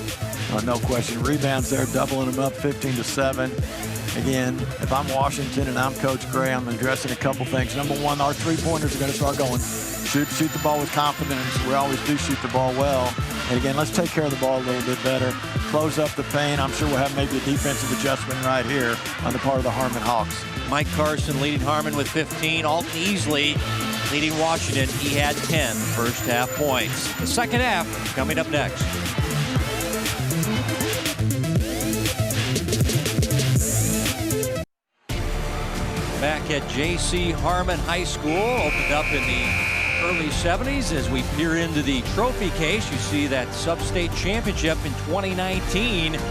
No question. Rebounds there, doubling them up 15-7. Again, if I'm Washington and I'm Coach Gray, I'm addressing a couple things. Number one, our three-pointers are going to start going. Shoot the ball with confidence. We always do shoot the ball well. And again, let's take care of the ball a little bit better. Close up the paint. I'm sure we'll have maybe a defensive adjustment right here on the part of the Harmon Hawks. Mike Carson leading Harmon with 15. Alton Easley leading Washington. He had 10 first half points. The second half coming up next. Back at J.C. Harmon High School, opened up in the early 70s. As we peer into the trophy case, you see that sub-state championship in 2019 in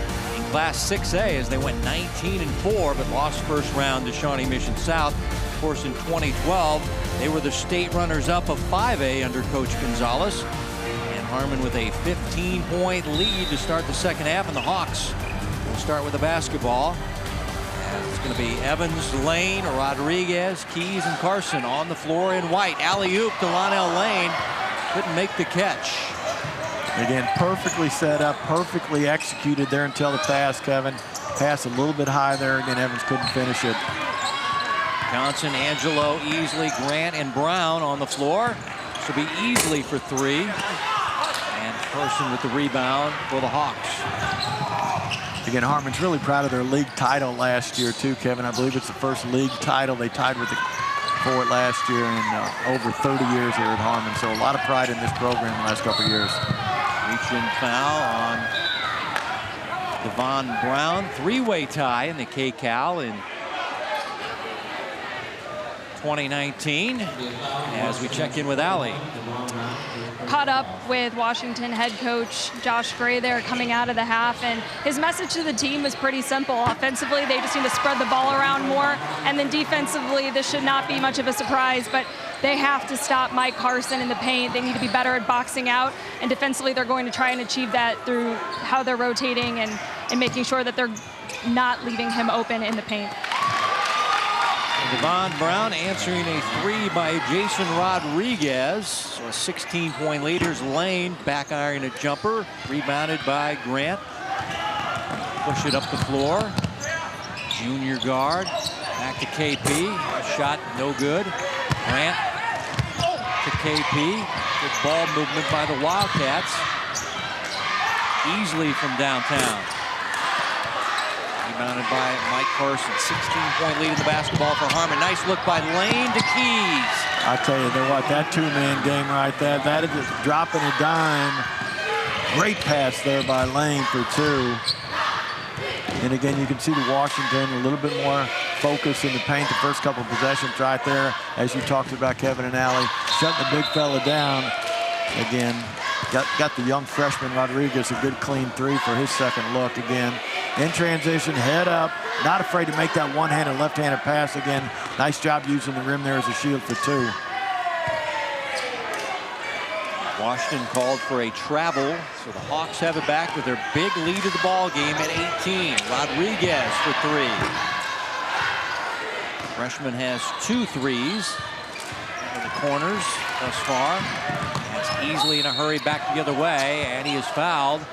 Class 6A as they went 19-4, but lost first round to Shawnee Mission South. Of course, in 2012, they were the state runners-up of 5A under Coach Gonzalez. And Harmon with a 15-point lead to start the second half, and the Hawks will start with the basketball. It's going to be Evans, Lane, Rodriguez, Keys, and Carson on the floor in white. Alley-oop to Lionel Lane. couldn't make the catch. Again, perfectly set up, perfectly executed there until the pass, Kevin. Pass a little bit high there. Again, Evans couldn't finish it. Johnson, Angelo, Easley, Grant, and Brown on the floor. This will be Easley for 3. And Carson with the rebound for the Hawks. Again, Harmon's really proud of their league title last year, too, Kevin. I believe it's the first league title they tied for it last year in over 30 years here at Harmon. So a lot of pride in this program the last couple of years. Reach-in foul on Devon Brown. 3-way tie in the KCAL in 2019. As we check in with Allie. Caught up with Washington head coach Josh Gray there coming out of the half, and his message to the team was pretty simple. Offensively, they just need to spread the ball around more, and then defensively, this should not be much of a surprise, but they have to stop Mike Carson in the paint. They need to be better at boxing out, and defensively, they're going to try and achieve that through how they're rotating and making sure that they're not leaving him open in the paint. Devon Brown answering a 3 by Jason Rodriguez. So a 16-point lead. Here's Lane back iron a jumper. Rebounded by Grant. Push it up the floor. Junior guard. Back to KP. A shot no good. Grant to KP. Good ball movement by the Wildcats. Easley from downtown. Rebounded by Mike Carson. 16-point lead in the basketball for Harmon. Nice look by Lane to Keys. I tell you what, that two-man game right there, that is just dropping a dime. Great pass there by Lane for 2. And again, you can see the Washington a little bit more focus in the paint the first couple of possessions right there, as you talked about, Kevin and Allie, shutting the big fella down. Again, got the young freshman Rodriguez a good clean 3 for his second look. Again, in transition, head up, not afraid to make that one-handed, left-handed pass again. Nice job using the rim there as a shield for 2. Washington called for a travel, so the Hawks have it back with their big lead of the ball game at 18. Rodriguez for 3. Freshman has 2 threes in the corners thus far. That's Easley in a hurry back the other way, and he is fouled.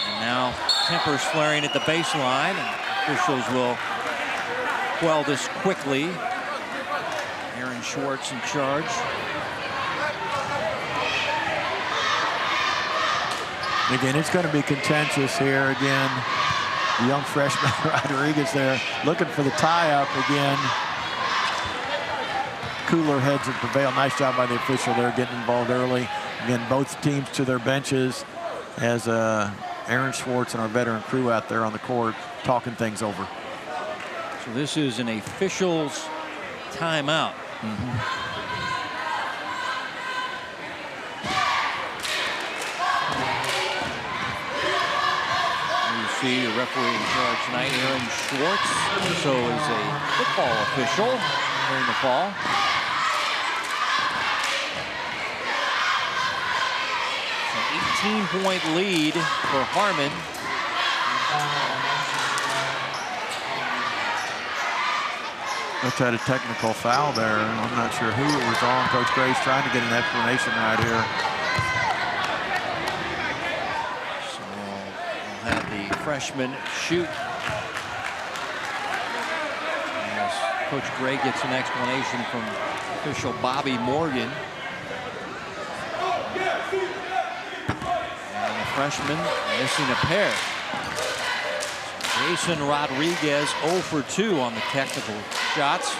And now tempers flaring at the baseline, and officials will quell this quickly. Aaron Schwartz in charge. Again, it's going to be contentious here again. The young freshman Rodriguez there looking for the tie-up again. Cooler heads have prevailed. Nice job by the official there getting involved early. Again, both teams to their benches as Aaron Schwartz and our veteran crew out there on the court talking things over. So this is an official's timeout. See the referee in charge tonight, Aaron Schwartz. So is a football official during the fall. An 18-point lead for Harmon. Let's had a technical foul there. I'm not sure who it was on. Coach Gray's trying to get an explanation right here. Freshman shoot. As Coach Gray gets an explanation from official Bobby Morgan. And the freshman missing a pair. Jason Rodriguez 0 for 2 on the technical shots.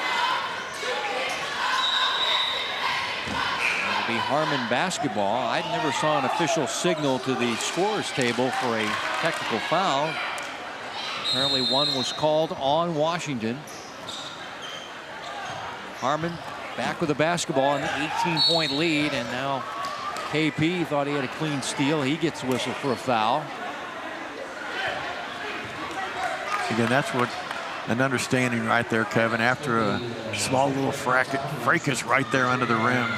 It'll be Harmon basketball. I never saw an official signal to the scorer's table for a technical foul. Apparently one was called on Washington. Harmon back with the basketball in the 18-point lead, and now KP thought he had a clean steal. He gets whistled for a foul. Again, that's what an understanding right there, Kevin. After a small little fracas right there under the rim,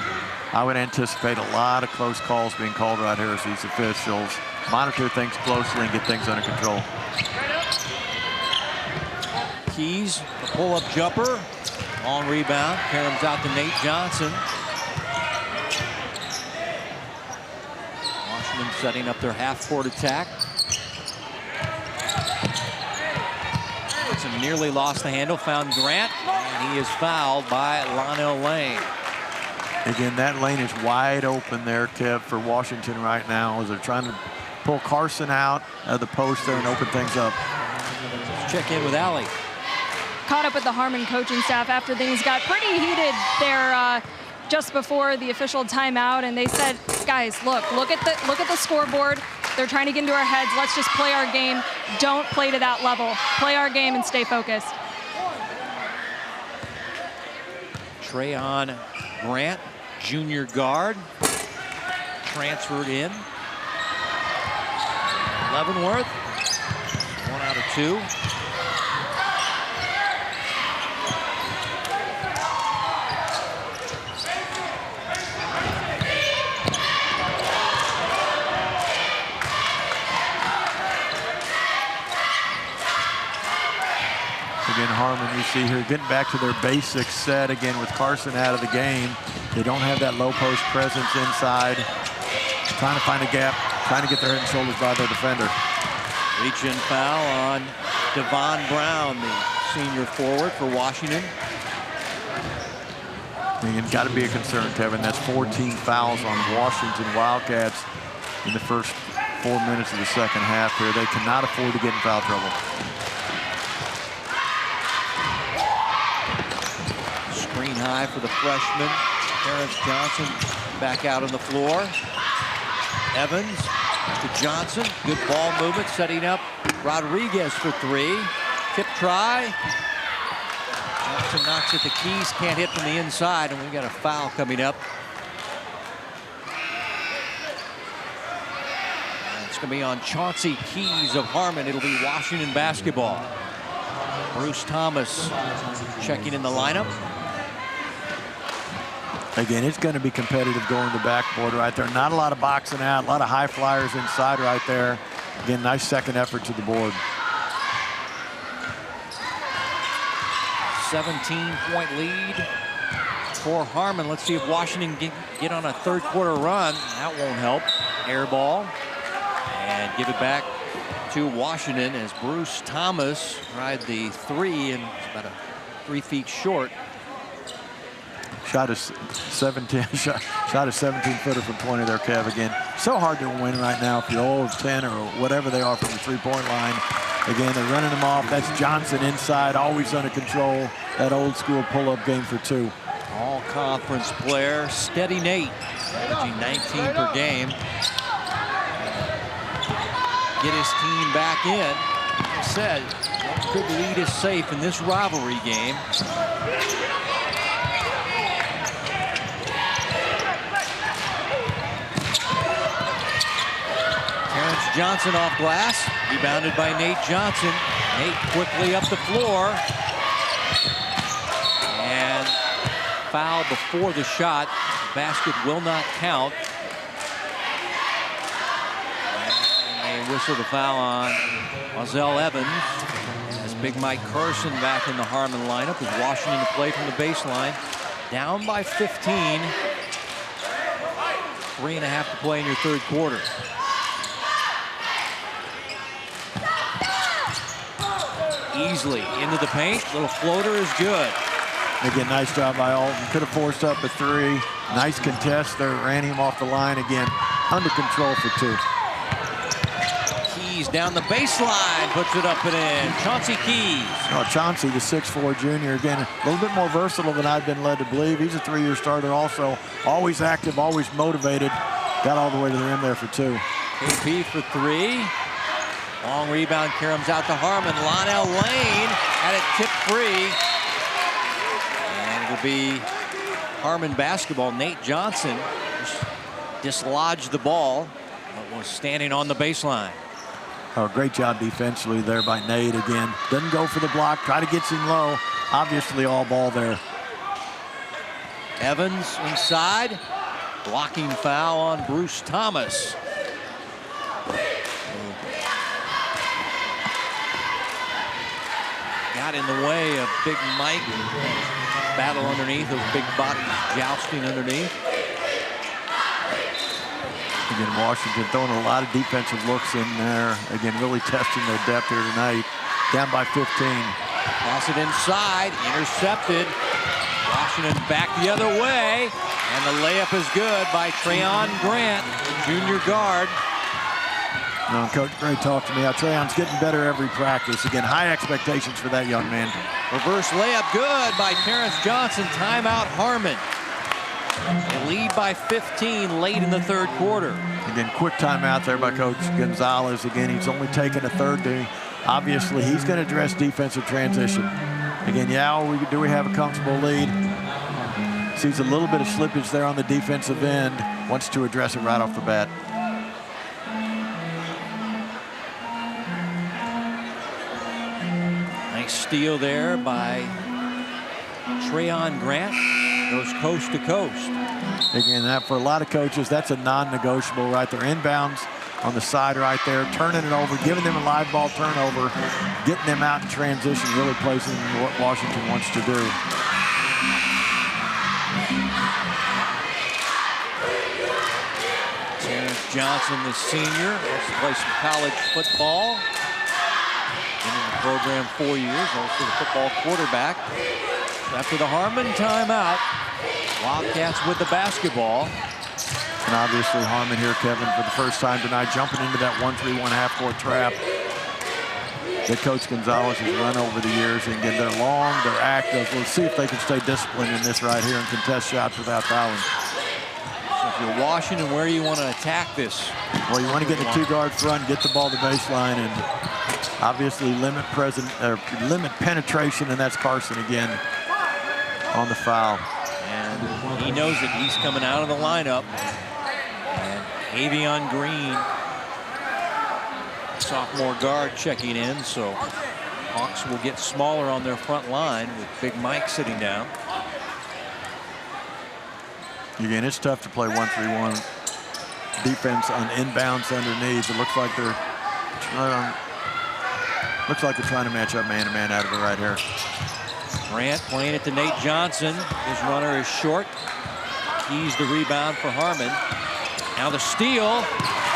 I would anticipate a lot of close calls being called right here as these officials monitor things closely and get things under control. Keys, a pull-up jumper. Long rebound. Karam's out to Nate Johnson. setting up their half-court attack. Johnson nearly lost the handle, found Grant, and he is fouled by Lionel Lane. Again, that lane is wide open there, Kev, for Washington right now as they're trying to pull Carson out of the post there and open things up. Let's check in with Allie. Caught up with the Harmon coaching staff after things got pretty heated there just before the official timeout, and they said, guys, look at the scoreboard. They're trying to get into our heads. Let's just play our game. Don't play to that level. Play our game and stay focused. Trayon Grant, junior guard, transferred in. Leavenworth, 1 out of 2. Again, Harmon, you see here, getting back to their basic set again with Carson out of the game. They don't have that low post presence inside. Trying to find a gap, trying to get their head and shoulders by their defender. Reach-in foul on Devon Brown, the senior forward for Washington. It's got to be a concern, Kevin. That's 14 fouls on Washington Wildcats in the first 4 minutes of the second half here. They cannot afford to get in foul trouble. Screen high for the freshman. Terrence Johnson back out on the floor. Evans to Johnson. Good ball movement, setting up Rodriguez for 3. Tip try. Johnson knocks at the keys, can't hit from the inside, and we've got a foul coming up. And it's going to be on Chauncey Keys of Harmon. It'll be Washington basketball. Bruce Thomas checking in the lineup. Again, it's going to be competitive going to backboard right there. Not a lot of boxing out, a lot of high flyers inside right there. Again, nice second effort to the board. 17-point lead for Harmon. Let's see if Washington get on a third-quarter run. That won't help. Air ball. And give it back to Washington as Bruce Thomas tried the 3 and about 3 feet short. Shot a 17-footer from 20 there, Kev. Again, so hard to win right now if you're 0 of 10 or whatever they are from the three-point line. Again, they're running them off. That's Johnson inside, always under control. That old-school pull-up game for 2. All-conference player, Steady Nate, averaging 19 per game. Get his team back in. Like I said, could lead us safe in this rivalry game. Johnson off glass, rebounded by Nate Johnson. Nate quickly up the floor. And foul before the shot. Basket will not count. And they whistle the foul on Mozell Evans. As Big Mike Carson back in the Harmon lineup as Washington to play from the baseline. Down by 15. 3.5 to play in your third quarter. Easily into the paint. Little floater is good. Again, nice job by Alton. Could have forced up a 3. Nice contest there. Ran him off the line again. Under control for 2. Keys down the baseline. Puts it up and in. Chauncey Keys. Oh, Chauncey, the 6'4 junior. Again, a little bit more versatile than I've been led to believe. He's a 3-year starter also. Always active, always motivated. Got all the way to the rim there for 2. KP for 3. Long rebound, Karam's out to Harmon. Lionel Lane had it tip free. And it'll be Harmon basketball. Nate Johnson dislodged the ball, but was standing on the baseline. Oh, great job defensively there by Nate again. Doesn't go for the block, try to get him low. Obviously all ball there. Evans inside. Blocking foul on Bruce Thomas. Got in the way of Big Mike. Battle underneath, those big bodies jousting underneath. Again, Washington throwing a lot of defensive looks in there. Again, really testing their depth here tonight. Down by 15. Pass it inside, intercepted. Washington back the other way, and the layup is good by Trayon Grant, junior guard. No, Coach Gray talked to me. Trayon's getting better every practice. Again, high expectations for that young man. Reverse layup good by Terrence Johnson. Timeout Harmon. They lead by 15 late in the third quarter. Again, quick timeout there by Coach Gonzalez. Again, he's only taken a third. Obviously, he's going to address defensive transition. Again, do we have a comfortable lead? Sees a little bit of slippage there on the defensive end. Wants to address it right off the bat. Nice steal there by Trayon Grant. Goes coast to coast. Again, that for a lot of coaches, that's a non-negotiable right there. Inbounds on the side right there, turning it over, giving them a live ball turnover, getting them out in transition, really placing what Washington wants to do. Terrence Johnson, the senior, wants to play some college football. Been in the program 4 years, also the football quarterback. After the Harmon timeout, Wildcats with the basketball. And obviously Harmon here, Kevin, for the first time tonight, jumping into that 1-3-1 half-court trap that Coach Gonzalez has run over the years. And again, they're long, they're active. We'll see if they can stay disciplined in this right here and contest shots without fouling. So if you're Washington, where do you want to attack this? Well, you want to get in the two-guard front, get the ball to baseline, and obviously limit penetration, and that's Carson again on the foul. And he knows that he's coming out of the lineup. And Avion Green, sophomore guard, checking in. So Hawks will get smaller on their front line with Big Mike sitting down. Again, it's tough to play 1-3-1 defense on inbounds underneath. It looks like they're trying to match up man-to-man out of it right here. Grant playing it to Nate Johnson. His runner is short. Keys the rebound for Harmon. Now the steal.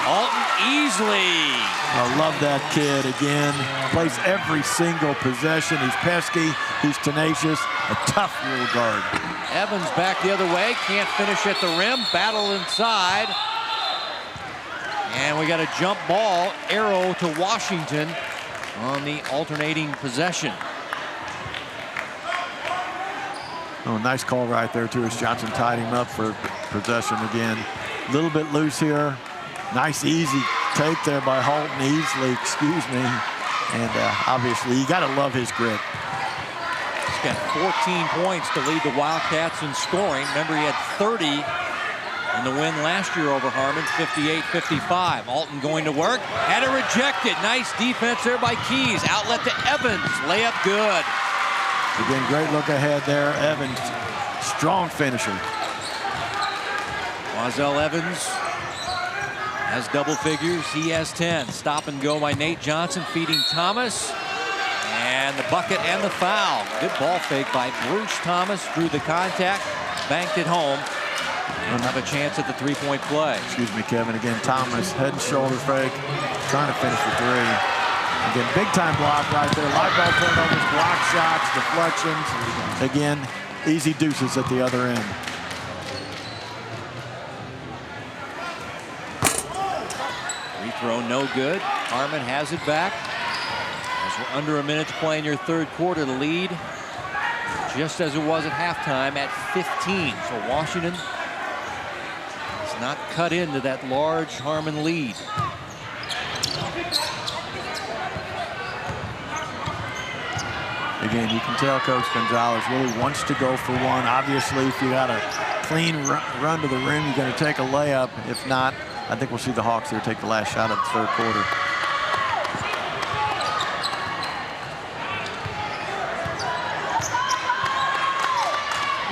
Alton Easley. I love that kid again. Plays every single possession. He's pesky. He's tenacious. A tough little guard. Evans back the other way. Can't finish at the rim. Battle inside. And we got a jump ball. Arrow to Washington on the alternating possession. Oh, nice call right there, too, as Johnson tied him up for possession again. A little bit loose here. Nice, easy take there by Halton Easley, excuse me. And obviously, you got to love his grit. He's got 14 points to lead the Wildcats in scoring. Remember, he had 30 in the win last year over Harmon, 58-55. Alton going to work. Had it rejected. Nice defense there by Keys. Outlet to Evans. Layup good. Again, great look ahead there. Evans, strong finisher. Wazell Evans has double figures. He has 10. Stop and go by Nate Johnson, feeding Thomas. And the bucket and the foul. Good ball fake by Bruce Thomas. Drew the contact, banked it home. Don't have a chance at the three-point play. Excuse me, Kevin. Again, Thomas, head and shoulder fake, trying to finish the three. Again, big-time block right there. Live ball turnovers, block shots, deflections. Again, easy deuces at the other end. Free throw no good. Harmon has it back. As we're under a minute to play in your third quarter, the lead, just as it was at halftime, at 15. So Washington has not cut into that large Harmon lead. Again, you can tell Coach Gonzalez really wants to go for one. Obviously, if you got a clean run to the rim, you're going to take a layup. If not, I think we'll see the Hawks here take the last shot of the third quarter.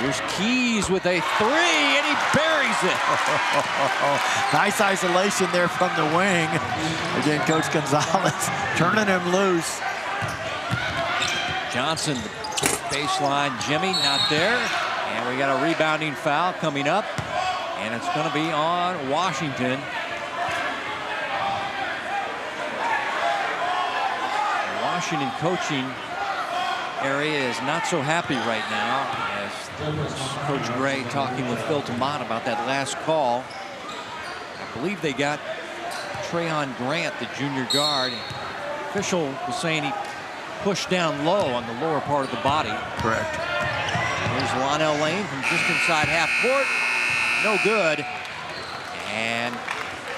Here's Keys with a three, and he buries it. Nice isolation there from the wing. Again, Coach Gonzalez turning him loose. Johnson, baseline, Jimmy, not there. And we got a rebounding foul coming up. And it's going to be on Washington. Washington coaching area is not so happy right now, as Coach Gray talking with Phil Tamont about that last call. I believe they got Trayon Grant, the junior guard. Official was saying he pushed down low on the lower part of the body. Correct. Here's Lonnell Lane from just inside half court. No good. And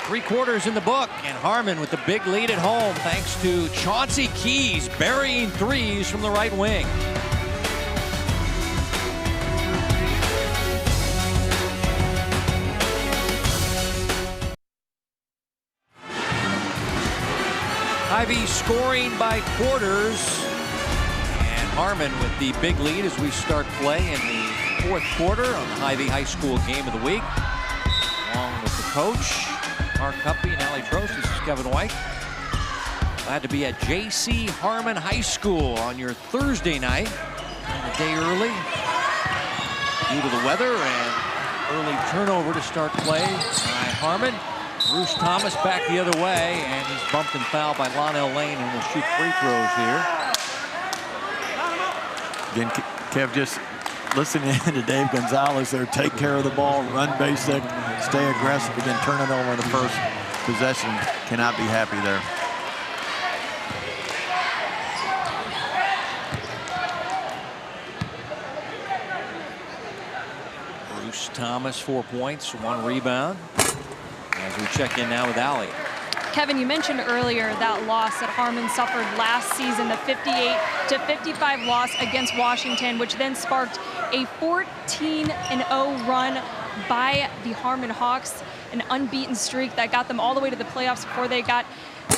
3/4 in the book, and Harmon with the big lead at home thanks to Chauncey Keys burying threes from the right wing. Ivy scoring by quarters, and Harmon with the big lead as we start play in the 4th quarter on the Ivy High School Game of the Week. Along with the coach, Mark Cuppy and Allie Trost. This is Kevin White. Glad to be at J.C. Harmon High School on your Thursday night, a day early due to the weather, and early turnover to start play by Harmon. Bruce Thomas back the other way, and he's bumped and fouled by Lonnell Lane, and will shoot free throws here. Again, Kev, just listening to Dave Gonzalez there. Take care of the ball, run basic, stay aggressive. Again, turn it over in the first possession. Cannot be happy there. Bruce Thomas, 4 points, 1 rebound. As we check in now with Allie. Kevin, you mentioned earlier that loss that Harmon suffered last season, the 58-55 loss against Washington, which then sparked a 14-0 run by the Harmon Hawks, an unbeaten streak that got them all the way to the playoffs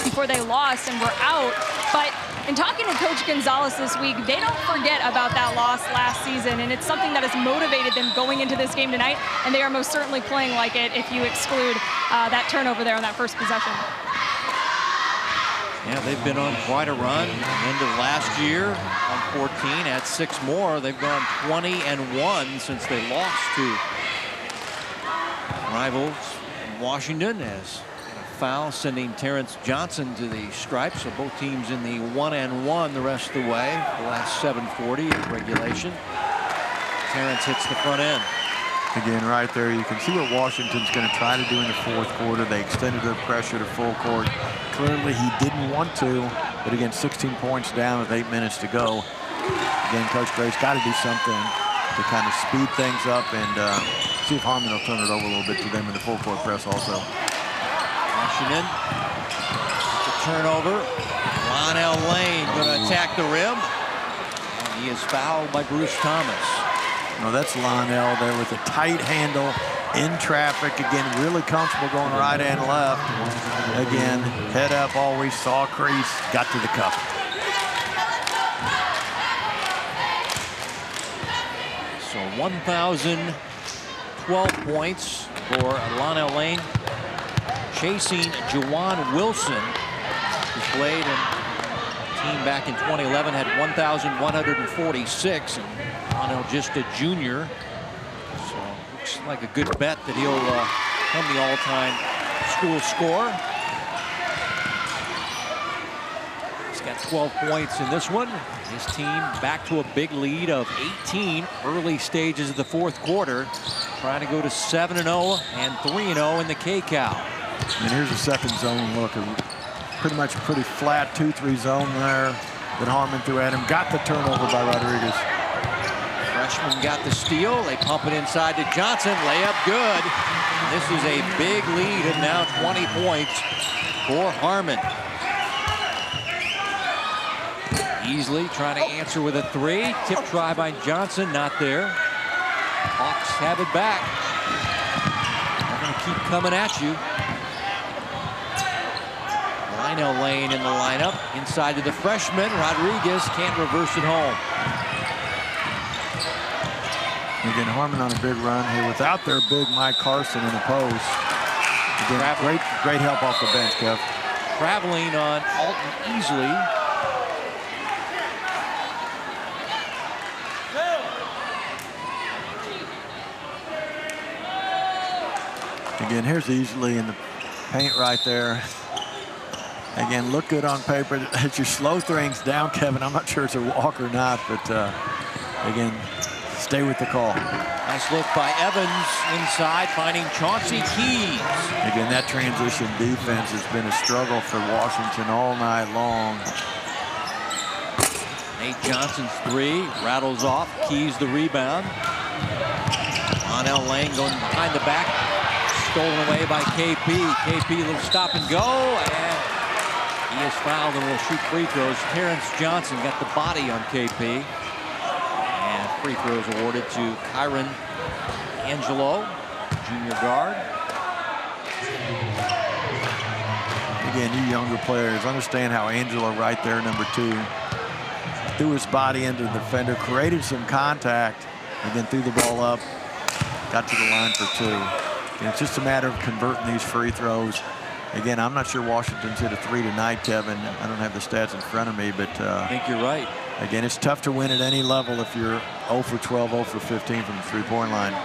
before they lost and were out. But in talking to Coach Gonzalez this week, they don't forget about that loss last season, and it's something that has motivated them going into this game tonight, and they are most certainly playing like it if you exclude that turnover there on that first possession. Yeah, they've been on quite a run. End of last year on 14, had 6 more. They've gone 20-1 since they lost to rivals in Washington, as foul sending Terrence Johnson to the stripes. So both teams in the 1-1 the rest of the way. The last 7:40 of regulation. Terrence hits the front end. Again, right there, you can see what Washington's going to try to do in the 4th quarter. They extended their pressure to full court. Clearly, he didn't want to, but again, 16 points down with 8 minutes to go. Again, Coach Gray's got to do something to kind of speed things up and see if Harmon will turn it over a little bit to them in the full court press also. Washington, the turnover. Lonnell Lane going to attack the rim. And he is fouled by Bruce Thomas. No, that's Lonnell there with a tight handle in traffic. Again, really comfortable going right and left. Again, head up, always saw a crease, got to the cup. So 1,012 points for Lonnell Lane. Chasing Juwan Wilson, who played in the team back in 2011, had 1,146, and Lonnell just a junior. So looks like a good bet that he'll become the all-time school scorer. He's got 12 points in this one. His team back to a big lead of 18 early stages of the 4th quarter, trying to go to 7-0 and 3-0 in the K-Cal. And here's a second zone look. Pretty much a pretty flat 2-3 zone there that Harmon threw at him. Got the turnover by Rodriguez. Freshman got the steal. They pump it inside to Johnson. Layup good. This is a big lead of now 20 points for Harmon. Easily trying to answer with a 3. Tip try by Johnson, not there. Hawks have it back. They're going to keep coming at you. Lonnell Lane in the lineup. Inside to the freshman. Rodriguez can't reverse it home. Again, Harmon on a big run here without their big Mike Carson in the post. Again, great help off the bench, Kev. Traveling on Alton Easley. Again, here's Easley in the paint right there. Again, look good on paper. As you slow things down, Kevin, I'm not sure it's a walk or not, but again, stay with the call. Nice look by Evans inside, finding Chauncey Keys. Again, that transition defense has been a struggle for Washington all night long. Nate Johnson's three, rattles off, Keys the rebound. Monel Lang going behind the back, stolen away by KP. KP, little stop and go, and he is fouled and will shoot free throws. Terrence Johnson got the body on KP. And free throws awarded to Kyron Angelo, junior guard. Again, you younger players understand how Angelo right there, number 2, threw his body into the defender, created some contact, and then threw the ball up, got to the line for 2. And it's just a matter of converting these free throws. Again, I'm not sure Washington's hit a 3 tonight, Kevin. I don't have the stats in front of me, but I think you're right. Again, it's tough to win at any level if you're 0 for 12, 0 for 15 from the three-point line.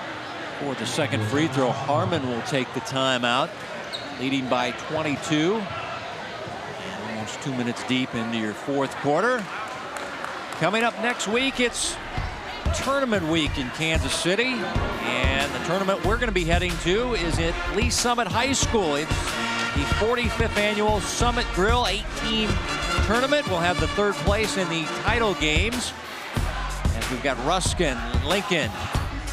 For the second free throw, Harmon will take the timeout, leading by 22. And almost 2 minutes deep into your fourth quarter. Coming up next week, it's tournament week in Kansas City. And the tournament we're going to be heading to is at Lee Summit High School. It's the 45th annual Summit Grill 8-team tournament. We'll have the third place in the title games. And we've got Ruskin, Lincoln,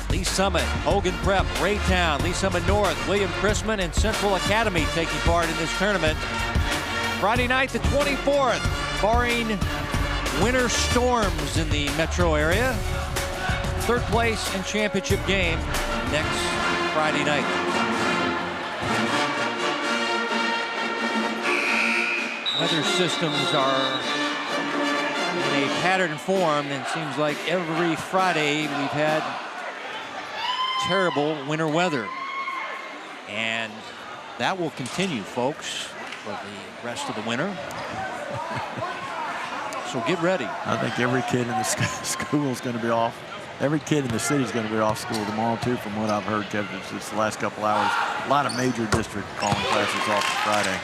Lee Summit, Hogan Prep, Raytown, Lee Summit North, William Chrisman, and Central Academy taking part in this tournament. Friday night, the 24th, barring winter storms in the metro area. Third place and championship game next Friday night. Weather systems are in a patterned form, and it seems like every Friday we've had terrible winter weather. And that will continue, folks, for the rest of the winter. So get ready. I think every kid in the school is going to be off. Every kid in the city is going to be off school tomorrow, too, from what I've heard, Kevin, just the last couple hours. A lot of major district calling classes off Friday.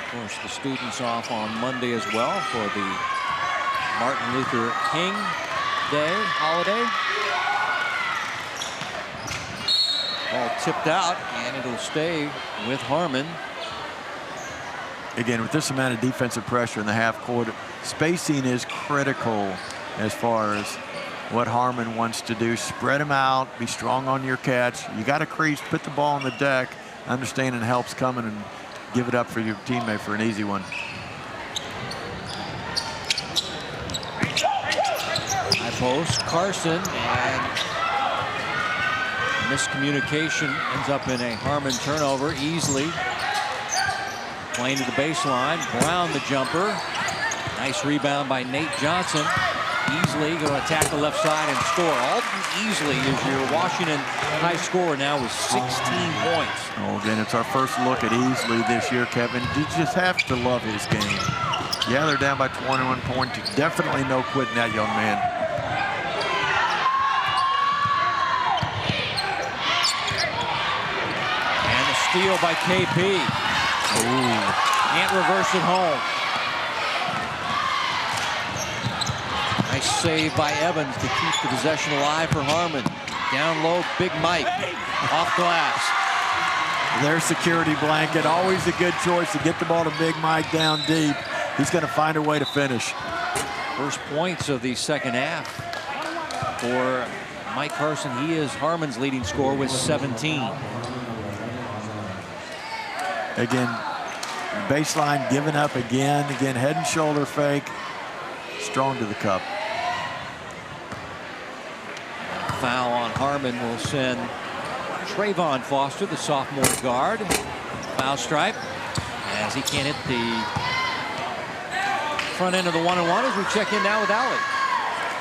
Of course, the students off on Monday as well for the Martin Luther King Day holiday. Ball tipped out, and it'll stay with Harmon. Again, with this amount of defensive pressure in the half court, spacing is critical as far as what Harmon wants to do. Spread them out, be strong on your catch. You got to crease, put the ball on the deck, understanding help's coming, and give it up for your teammate for an easy one. High post, Carson, and miscommunication ends up in a Harmon turnover. Easily playing to the baseline. Brown the jumper. Nice rebound by Nate Johnson. Easley going to attack the left side and score. Alton Easley is your Washington high scorer now with 16 points. Oh, again, it's our first look at Easley this year, Kevin. You just have to love his game. Yeah, they're down by 21 points. Definitely no quitting that young man. And the steal by KP. Ooh, can't reverse it home. Nice save by Evans to keep the possession alive for Harmon. Down low, Big Mike off glass. Their security blanket, always a good choice to get the ball to Big Mike down deep. He's going to find a way to finish. First points of the second half for Mike Carson. He is Harmon's leading scorer with 17. Again, baseline giving up again. Again, head and shoulder fake. Strong to the cup. Foul on Harmon will send Trayvon Foster, the sophomore guard, foul stripe, as he can't hit the front end of the one-on-one as we check in now with Allie.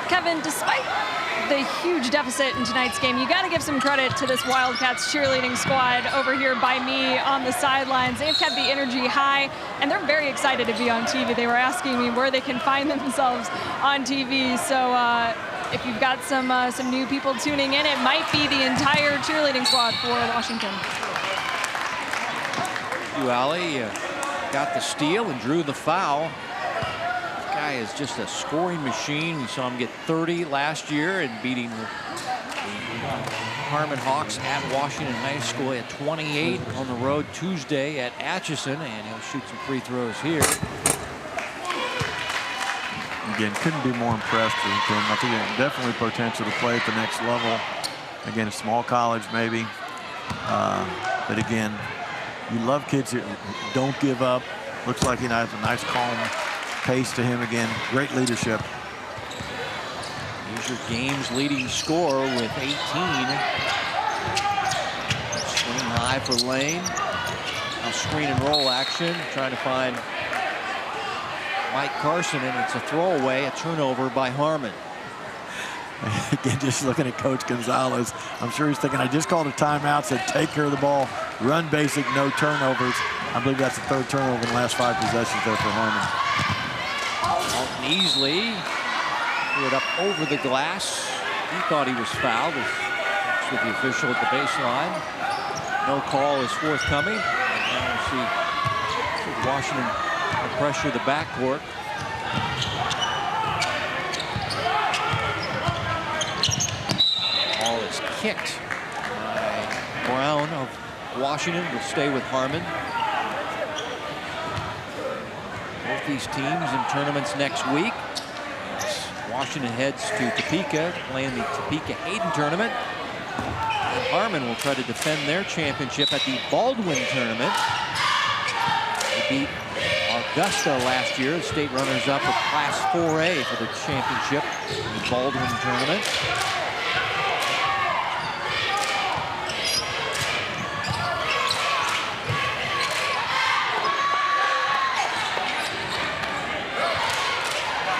Kevin, despite the huge deficit in tonight's game, you got to give some credit to this Wildcats cheerleading squad over here by me on the sidelines. They've kept the energy high, and they're very excited to be on TV. They were asking me where they can find themselves on TV. So if you've got some new people tuning in, it might be the entire cheerleading squad for Washington. You, Allie. got the steal and drew the foul. This guy is just a scoring machine. We saw him get 30 last year and beating the Harmon Hawks at Washington High School at 28 on the road Tuesday at Atchison, and he'll shoot some free throws here. Again, couldn't be more impressed with him. I think he has definitely potential to play at the next level. Again, a small college maybe. But again, you love kids who don't give up. Looks like he has a nice calm pace to him again. Great leadership. He's your game's leading scorer with 18. Swing high for Lane. Now screen and roll action. Trying to find Mike Carson, and it's a throwaway, a turnover by Harmon. Again, just looking at Coach Gonzalez, I'm sure he's thinking, I just called a timeout, said take care of the ball, run basic, no turnovers. I believe that's the third turnover in the last 5 possessions there for Harmon. Alton Easley threw it up over the glass. He thought he was fouled. That's with the official at the baseline. No call is forthcoming. And now we'll see Washington pressure the backcourt. Ball is kicked by Brown of Washington. Will stay with Harmon. Both these teams in tournaments next week. Washington heads to Topeka, playing the Topeka Hayden tournament. And Harmon will try to defend their championship at the Baldwin tournament. They beat Augusta last year, the state runners-up of Class 4A for the championship in the Baldwin tournament.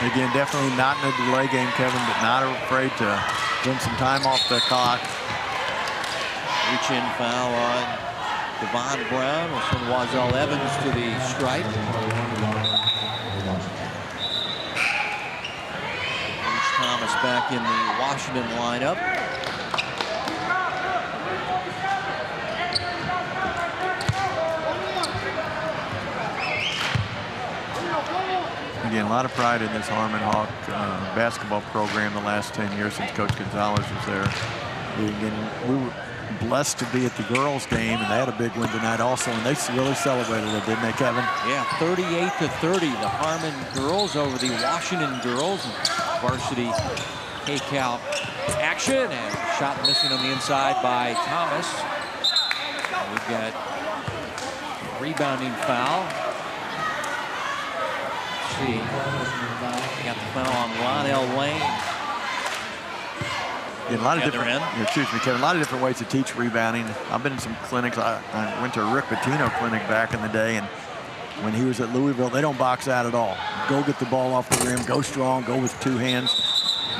Again, definitely not in a delay game, Kevin, but not afraid to win some time off the clock. Reach-in foul on Devon Brown. Will send Wazell Evans to the stripe. Bruce Thomas back in the Washington lineup. Again, a lot of pride in this Harmon Hawk basketball program the last 10 years since Coach Gonzalez was there. We were blessed to be at the girls' game, and they had a big win tonight also, and they really celebrated it, didn't they, Kevin? Yeah, 38-30, the Harmon girls over the Washington girls. Varsity K-Cal action, and shot missing on the inside by Thomas. We've got rebounding foul. See, got the foul on Lionel Lane. Yeah, a lot of different, excuse me, Kevin, a lot of different ways to teach rebounding. I've been in some clinics. I went to a Rick Pitino clinic back in the day, and when he was at Louisville, they don't box out at all. Go get the ball off the rim, go strong, go with 2 hands.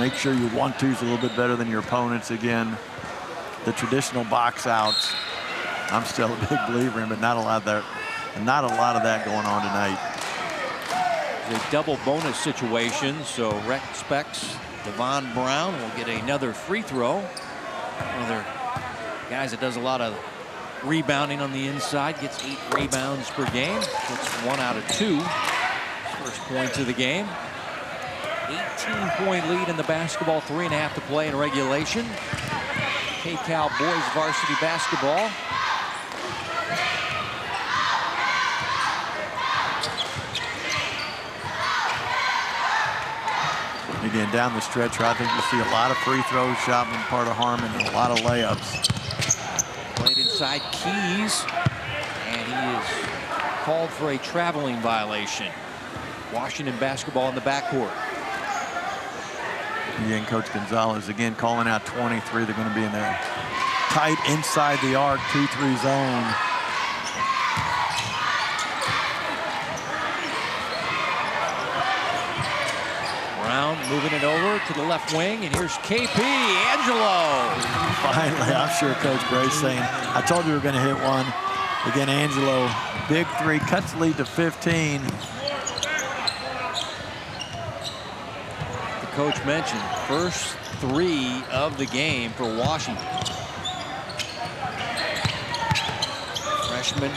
Make sure your 1-2's a little bit better than your opponents. Again, the traditional box outs, I'm still a big believer in, but not a lot of that going on tonight. A double bonus situation, so Rec expects Devon Brown will get another free throw. One of their guys that does a lot of rebounding on the inside, gets 8 rebounds per game. Gets 1 out of 2. First points of the game. 18-point lead in the basketball, 3.5 to play in regulation. K-Cal boys varsity basketball. Again, down the stretch, I think you'll see a lot of free throws shot on part of Harmon and a lot of layups. Played inside Keys, and he is called for a traveling violation. Washington basketball in the backcourt. Again, Coach Gonzalez again calling out 23. They're going to be in there tight inside the arc 2-3 zone. Brown moving it over to the left wing, and here's KP Angelo. Finally, I'm sure Coach Bray's saying, I told you we were going to hit one. Again, Angelo, big 3, cuts lead to 15. The coach mentioned first 3 of the game for Washington. Freshman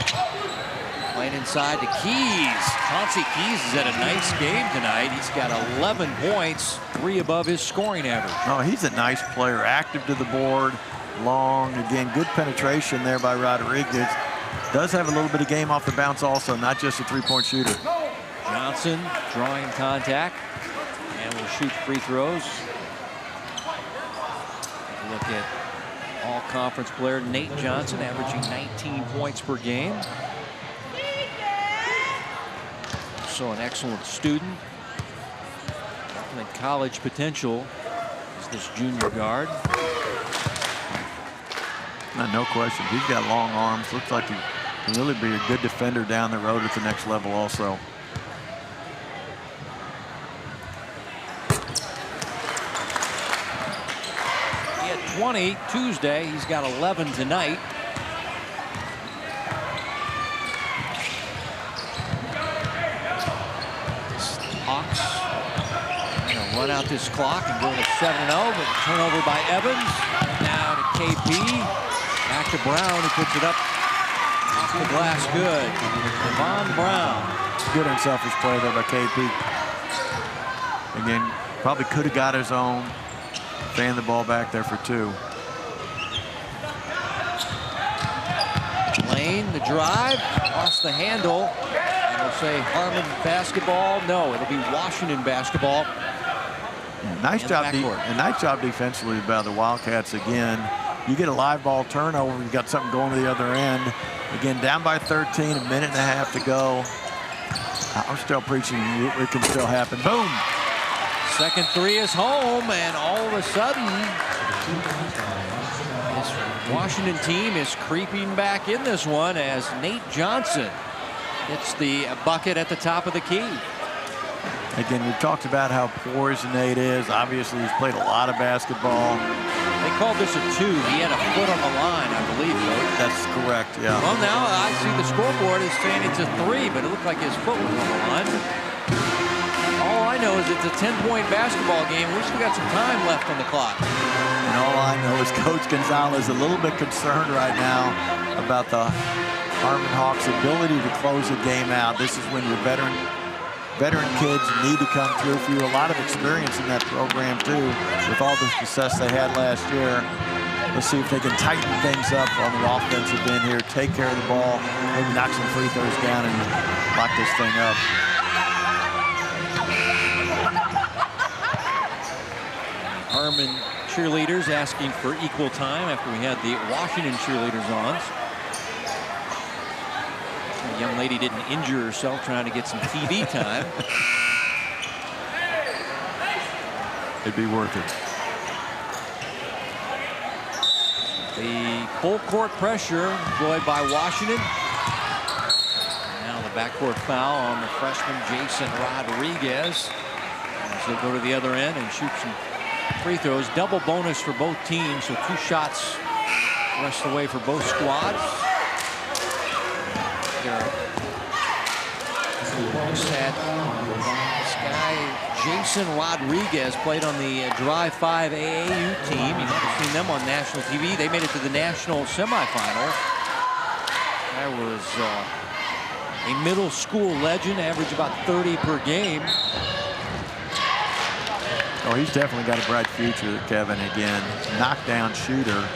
Playing inside to Keys. Chauncey Keys is at a nice game tonight. He's got 11 points, 3 above his scoring average. Oh, he's a nice player, active to the board, long. Again, good penetration there by Rodriguez. Does have a little bit of game off the bounce also, not just a three-point shooter. Johnson drawing contact and will shoot free throws. Look at all-conference player Nate Johnson, averaging 19 points per game. Also an excellent student. Definite college potential is this junior guard. No question. He's got long arms. Looks like he can really be a good defender down the road at the next level also. He had 20 Tuesday. He's got 11 tonight. Hawks run out this clock and go to 7-0, but turnover by Evans. Now to KP. Back to Brown, who puts it up off the glass. Good. Devon Brown. Good unselfish play there by KP. Again, probably could have got his own. Fan the ball back there for 2. Lane, the drive, lost the handle. And we'll say Harmon basketball. No, it'll be Washington basketball. Yeah, nice job defensively by the Wildcats again. You get a live ball turnover, you got something going to the other end. Again, down by 13, a minute and a half to go. I'm still preaching it can still happen. Boom! Second 3 is home, and all of a sudden, this Washington team is creeping back in this one as Nate Johnson hits the bucket at the top of the key. Again, we've talked about how poised Nate is. Obviously, he's played a lot of basketball. They called this a 2. He had a foot on the line, I believe, Coach. That's correct, yeah. Well, now I see the scoreboard is saying it's a 3, but it looked like his foot was on the line. All I know is it's a 10-point basketball game. We still got some time left on the clock. And all I know is Coach Gonzalez a little bit concerned right now about the Harmon Hawks' ability to close the game out. This is when your veteran kids need to come through for you. A lot of experience in that program too, with all the success they had last year. Let's see if they can tighten things up on the offensive end here, take care of the ball, maybe knock some free throws down and lock this thing up. Harmon cheerleaders asking for equal time after we had the Washington cheerleaders on. The young lady didn't injure herself trying to get some TV time. It'd be worth it. The full court pressure employed by Washington. Now the backcourt foul on the freshman Jason Rodriguez. As he'll go to the other end and shoot some free throws. Double bonus for both teams, so 2 shots rest away for both squads. This guy Jason Rodriguez played on the Drive 5 AAU team. You might have seen them on national TV. They made it to the national semifinal. Guy was a middle school legend, averaged about 30 per game. Oh, he's definitely got a bright future, Kevin. Again, knockdown shooter.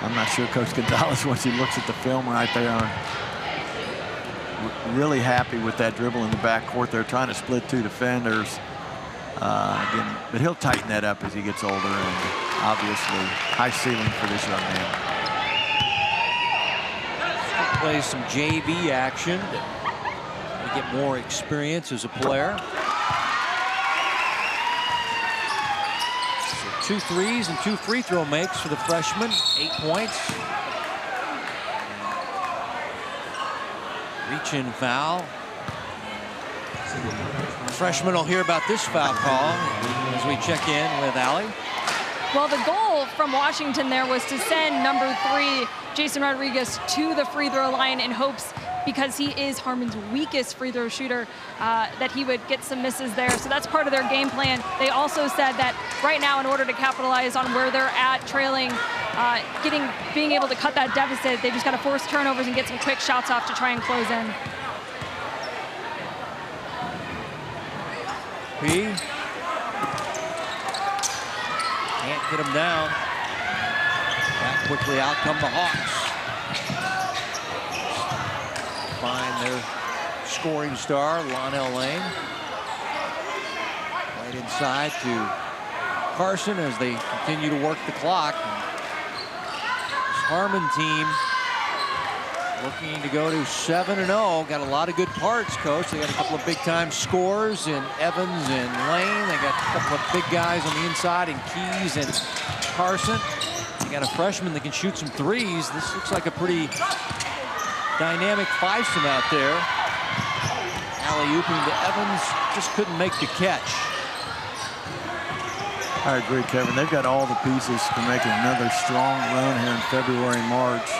I'm not sure Coach Gonzalez, once he looks at the film right there, really happy with that dribble in the backcourt. They're trying to split 2 defenders. Again, but he'll tighten that up as he gets older, and obviously high ceiling for this young man. Plays some JV action to get more experience as a player. So 2 threes and 2 free throw makes for the freshman. 8 points. Reach-in foul. Freshman will hear about this foul call as we check in with Allie. Well, the goal from Washington there was to send number 3, Jason Rodriguez, to the free throw line in hopes, because he is Harmon's weakest free throw shooter, that he would get some misses there. So that's part of their game plan. They also said that right now, in order to capitalize on where they're at, trailing, being able to cut that deficit, they just got to force turnovers and get some quick shots off to try and close in. KP. Can't get him down. Back quickly out come the Hawks. Find their scoring star, Lonell Lane. Right inside to Carson as they continue to work the clock. This Harmon team looking to go to 7-0. Got a lot of good parts, Coach. They got a couple of big-time scorers in Evans and Lane. They got a couple of big guys on the inside in Keys and Carson. They got a freshman that can shoot some threes. This looks like a pretty dynamic fivesome out there. Alley-ooping to Evans, just couldn't make the catch. I agree, Kevin. They've got all the pieces to make another strong run here in February and March.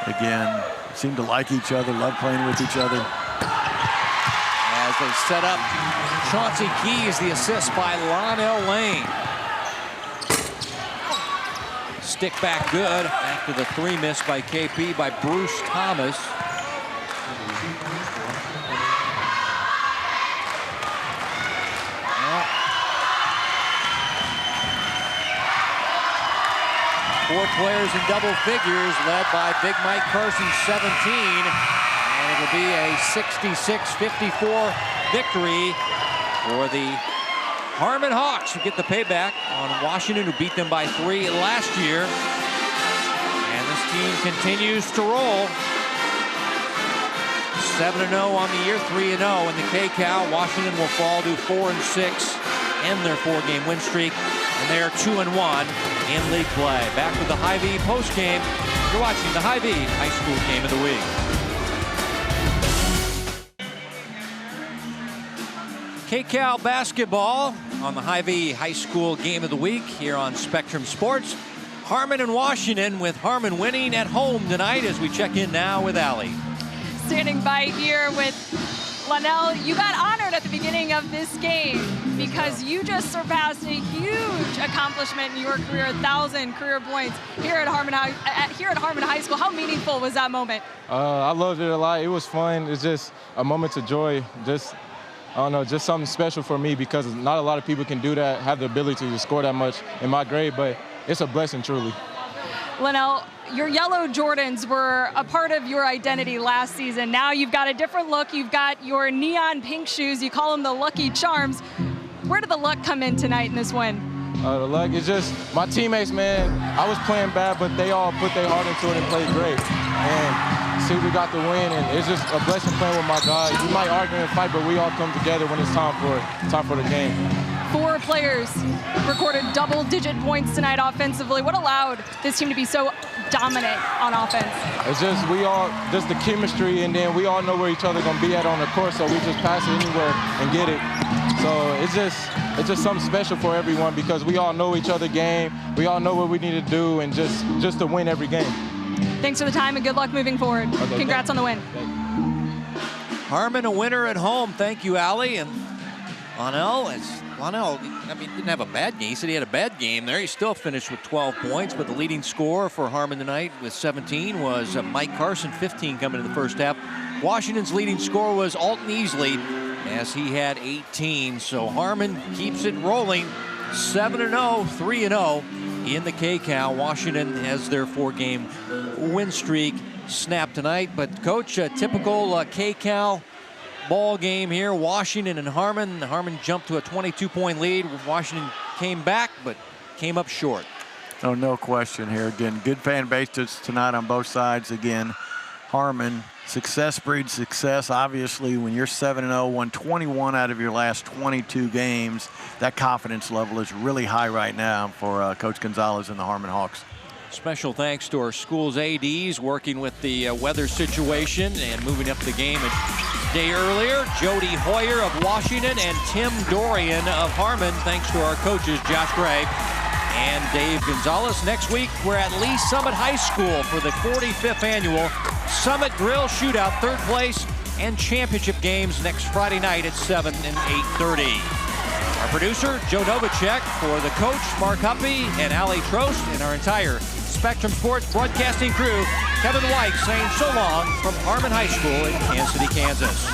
Again, seem to like each other, love playing with each other. As they set up Chauncey Keys, the assist by Lonell Lane. Stick back good after the three miss by KP by Bruce Thomas. Four players in double figures, led by Big Mike Carson, 17. And it'll be a 66-54 victory for the Harmon Hawks, who get the payback on Washington, who beat them by 3 last year. And this team continues to roll. 7-0 on the year, 3-0 in the KCAL. Washington will fall to 4-6, end their 4-game win streak. And they are 2-1 in league play. Back with the Hy-Vee postgame. You're watching the Hy-Vee High School Game of the Week. KCAL basketball on the Hy-Vee High School Game of the Week here on Spectrum Sports. Harmon and Washington, with Harmon winning at home tonight, as we check in now with Allie. Standing by here with Lonell, you got honored at the beginning of this game because you just surpassed a huge accomplishment in your career, 1,000 career points here at Harmon High School. How meaningful was that moment? I loved it a lot. It was fun. It's just a moment of joy. Just, I don't know, just something special for me because not a lot of people can do that, have the ability to score that much in my grade, but it's a blessing, truly. Lonell, your yellow Jordans were a part of your identity last season. Now you've got a different look. You've got your neon pink shoes. You call them the Lucky Charms. Where did the luck come in tonight in this win? The luck is just my teammates, man. I was playing bad, but they all put their heart into it and played great. And see, we got the win, and it's just a blessing playing with my guys. We might argue and fight, but we all come together when it's time for the game. 4 players recorded double-digit points tonight offensively. What allowed this team to be so dominant on offense? It's just just the chemistry, and then we all know where each other gonna be at on the court, so we just pass it anywhere and get it. So it's just something special for everyone because we all know each other game. We all know what we need to do, and just to win every game. Thanks for the time and good luck moving forward. Okay, congrats on the win. Harmon a winner at home. Thank you, Allie. And Lonell, I mean, didn't have a bad game. He said he had a bad game there. He still finished with 12 points, but the leading scorer for Harmon tonight with 17 was Mike Carson, 15 coming in the first half. Washington's leading scorer was Alton Easley, as he had 18. So Harmon keeps it rolling, 7-0, 3-0 in the KCAL. Washington has their 4-game win streak snapped tonight. But Coach, a typical KCAL ball game here. Washington and Harmon. Harmon jumped to a 22-point lead. Washington came back, but came up short. Oh, no question here. Again, good fan base tonight on both sides. Again, Harmon, success breeds success. Obviously, when you're 7-0, won 21 out of your last 22 games, that confidence level is really high right now for Coach Gonzalez and the Harmon Hawks. Special thanks to our school's ADs working with the weather situation and moving up the game a day earlier. Jody Hoyer of Washington and Tim Dorian of Harmon. Thanks to our coaches, Josh Gray and Dave Gonzalez. Next week, we're at Lee Summit High School for the 45th annual Summit Grill Shootout, 3rd place and championship games next Friday night at 7 and 8:30. Our producer, Joe Novacek, for the coach, Mark Huppy and Allie Trost, and our entire Spectrum Sports broadcasting crew, Kevin White saying so long from Harmon High School in Kansas City, Kansas.